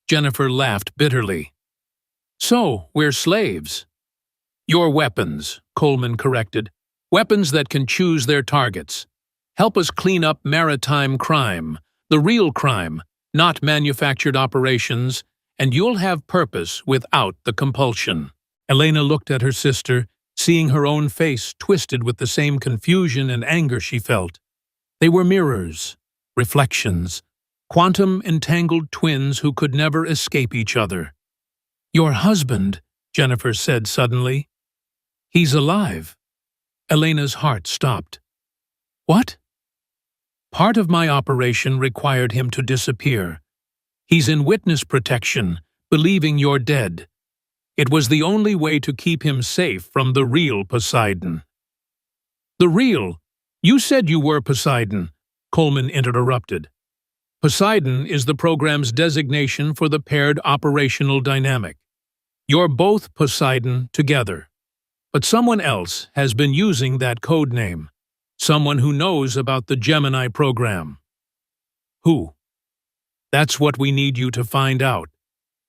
Jennifer laughed bitterly. So, we're slaves. Your weapons, Coleman corrected. Weapons that can choose their targets. Help us clean up maritime crime, the real crime, not manufactured operations, and you'll have purpose without the compulsion. Elena looked at her sister, seeing her own face twisted with the same confusion and anger she felt. They were mirrors, reflections, quantum-entangled twins who could never escape each other. Your husband, Jennifer said suddenly. He's alive. Elena's heart stopped. What? Part of my operation required him to disappear. He's in witness protection, believing you're dead. It was the only way to keep him safe from the real Poseidon. The real? You said you were Poseidon, Coleman interrupted. Poseidon is the program's designation for the paired operational dynamic. You're both Poseidon together. But someone else has been using that code name. Someone who knows about the Gemini program. Who? That's what we need you to find out.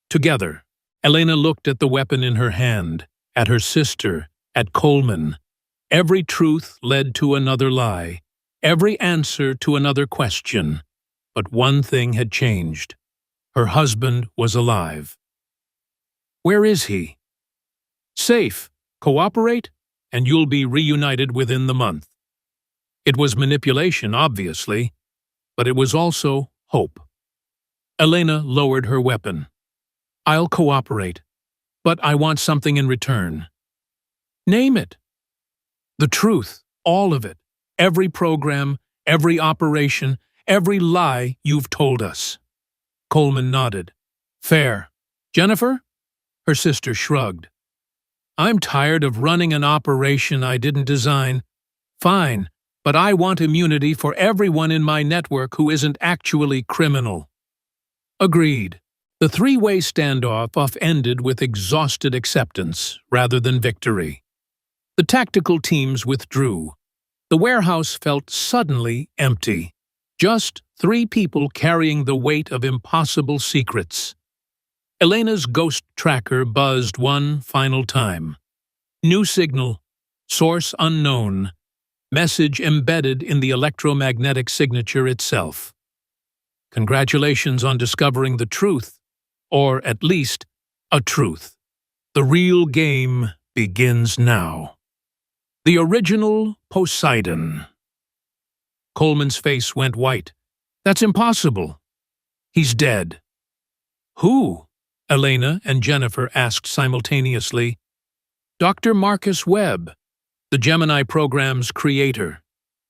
Together. Elena looked at the weapon in her hand, at her sister, at Coleman. Every truth led to another lie, every answer to another question. But one thing had changed. Her husband was alive. Where is he? Safe. Cooperate, and you'll be reunited within the month. It was manipulation, obviously, but it was also hope. Elena lowered her weapon. I'll cooperate, but I want something in return. Name it. The truth, all of it, every program, every operation, every lie you've told us. Coleman nodded. Fair. Jennifer? Her sister shrugged. I'm tired of running an operation I didn't design. Fine, but I want immunity for everyone in my network who isn't actually criminal. Agreed. The three-way standoff ended with exhausted acceptance rather than victory. The tactical teams withdrew. The warehouse felt suddenly empty. Just 3 people carrying the weight of impossible secrets. Elena's ghost tracker buzzed one final time. New signal. Source unknown. Message embedded in the electromagnetic signature itself. Congratulations on discovering the truth, or at least, a truth. The real game begins now. The original Poseidon. Coleman's face went white. That's impossible. He's dead. Who? Elena and Jennifer asked simultaneously. Dr. Marcus Webb, the Gemini program's creator.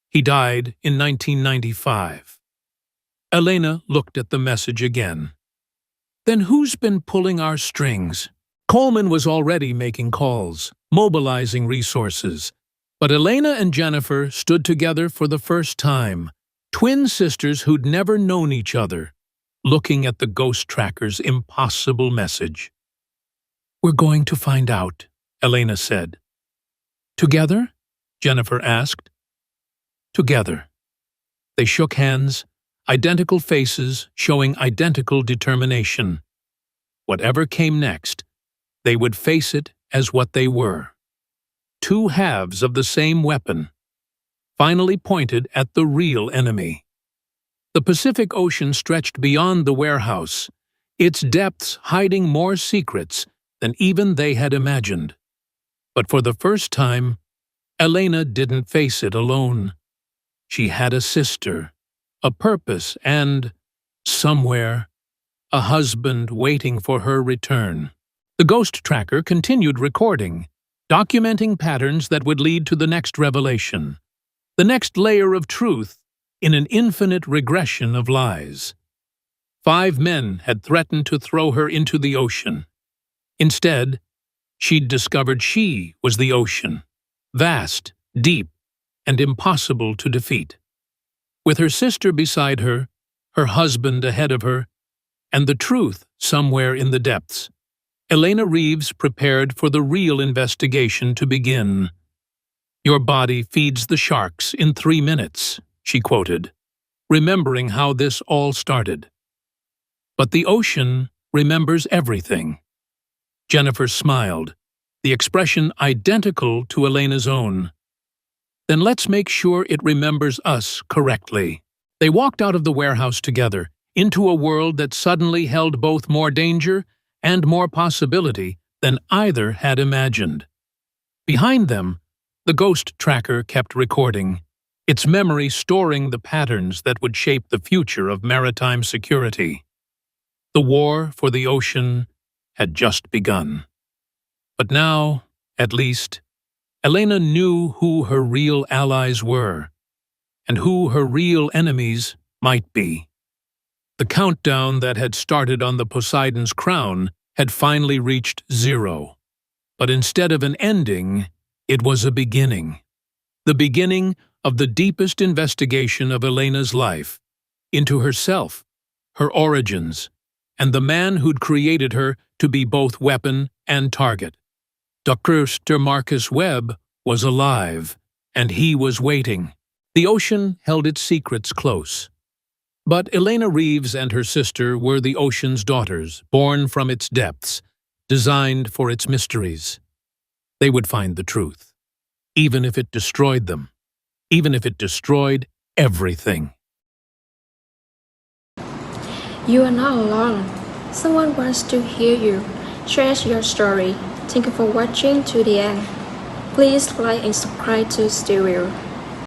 He died in 1995. Elena looked at the message again. Then who's been pulling our strings? Coleman was already making calls, mobilizing resources. But Elena and Jennifer stood together for the first time, twin sisters who'd never known each other, looking at the ghost tracker's impossible message. We're going to find out, Elena said. Together? Jennifer asked. Together. They shook hands, identical faces showing identical determination. Whatever came next, they would face it as what they were. 2 halves of the same weapon, finally pointed at the real enemy. The Pacific Ocean stretched beyond the warehouse, its depths hiding more secrets than even they had imagined. But for the first time, Elena didn't face it alone. She had a sister, a purpose, and, somewhere, a husband waiting for her return. The ghost tracker continued recording, documenting patterns that would lead to the next revelation, the next layer of truth in an infinite regression of lies. 5 men had threatened to throw her into the ocean. Instead, she'd discovered she was the ocean, vast, deep, and impossible to defeat. With her sister beside her, her husband ahead of her, and the truth somewhere in the depths, Elena Reeves prepared for the real investigation to begin. Your body feeds the sharks in 3 minutes, she quoted, remembering how this all started. But the ocean remembers everything. Jennifer smiled, the expression identical to Elena's own. Then let's make sure it remembers us correctly. They walked out of the warehouse together, into a world that suddenly held both more danger and more possibility than either had imagined. Behind them, the ghost tracker kept recording, its memory storing the patterns that would shape the future of maritime security. The war for the ocean had just begun. But now, at least, Elena knew who her real allies were, and who her real enemies might be. The countdown that had started on the Poseidon's crown had finally reached 0. But instead of an ending, it was a beginning. The beginning of the deepest investigation of Elena's life, into herself, her origins, and the man who'd created her to be both weapon and target. Dr. Marcus Webb was alive, and he was waiting. The ocean held its secrets close. But Elena Reeves and her sister were the ocean's daughters, born from its depths, designed for its mysteries. They would find the truth, even if it destroyed them, even if it destroyed everything. You are not alone. Someone wants to hear you. Share your story. Thank you for watching to the end. Please like and subscribe to Stereo.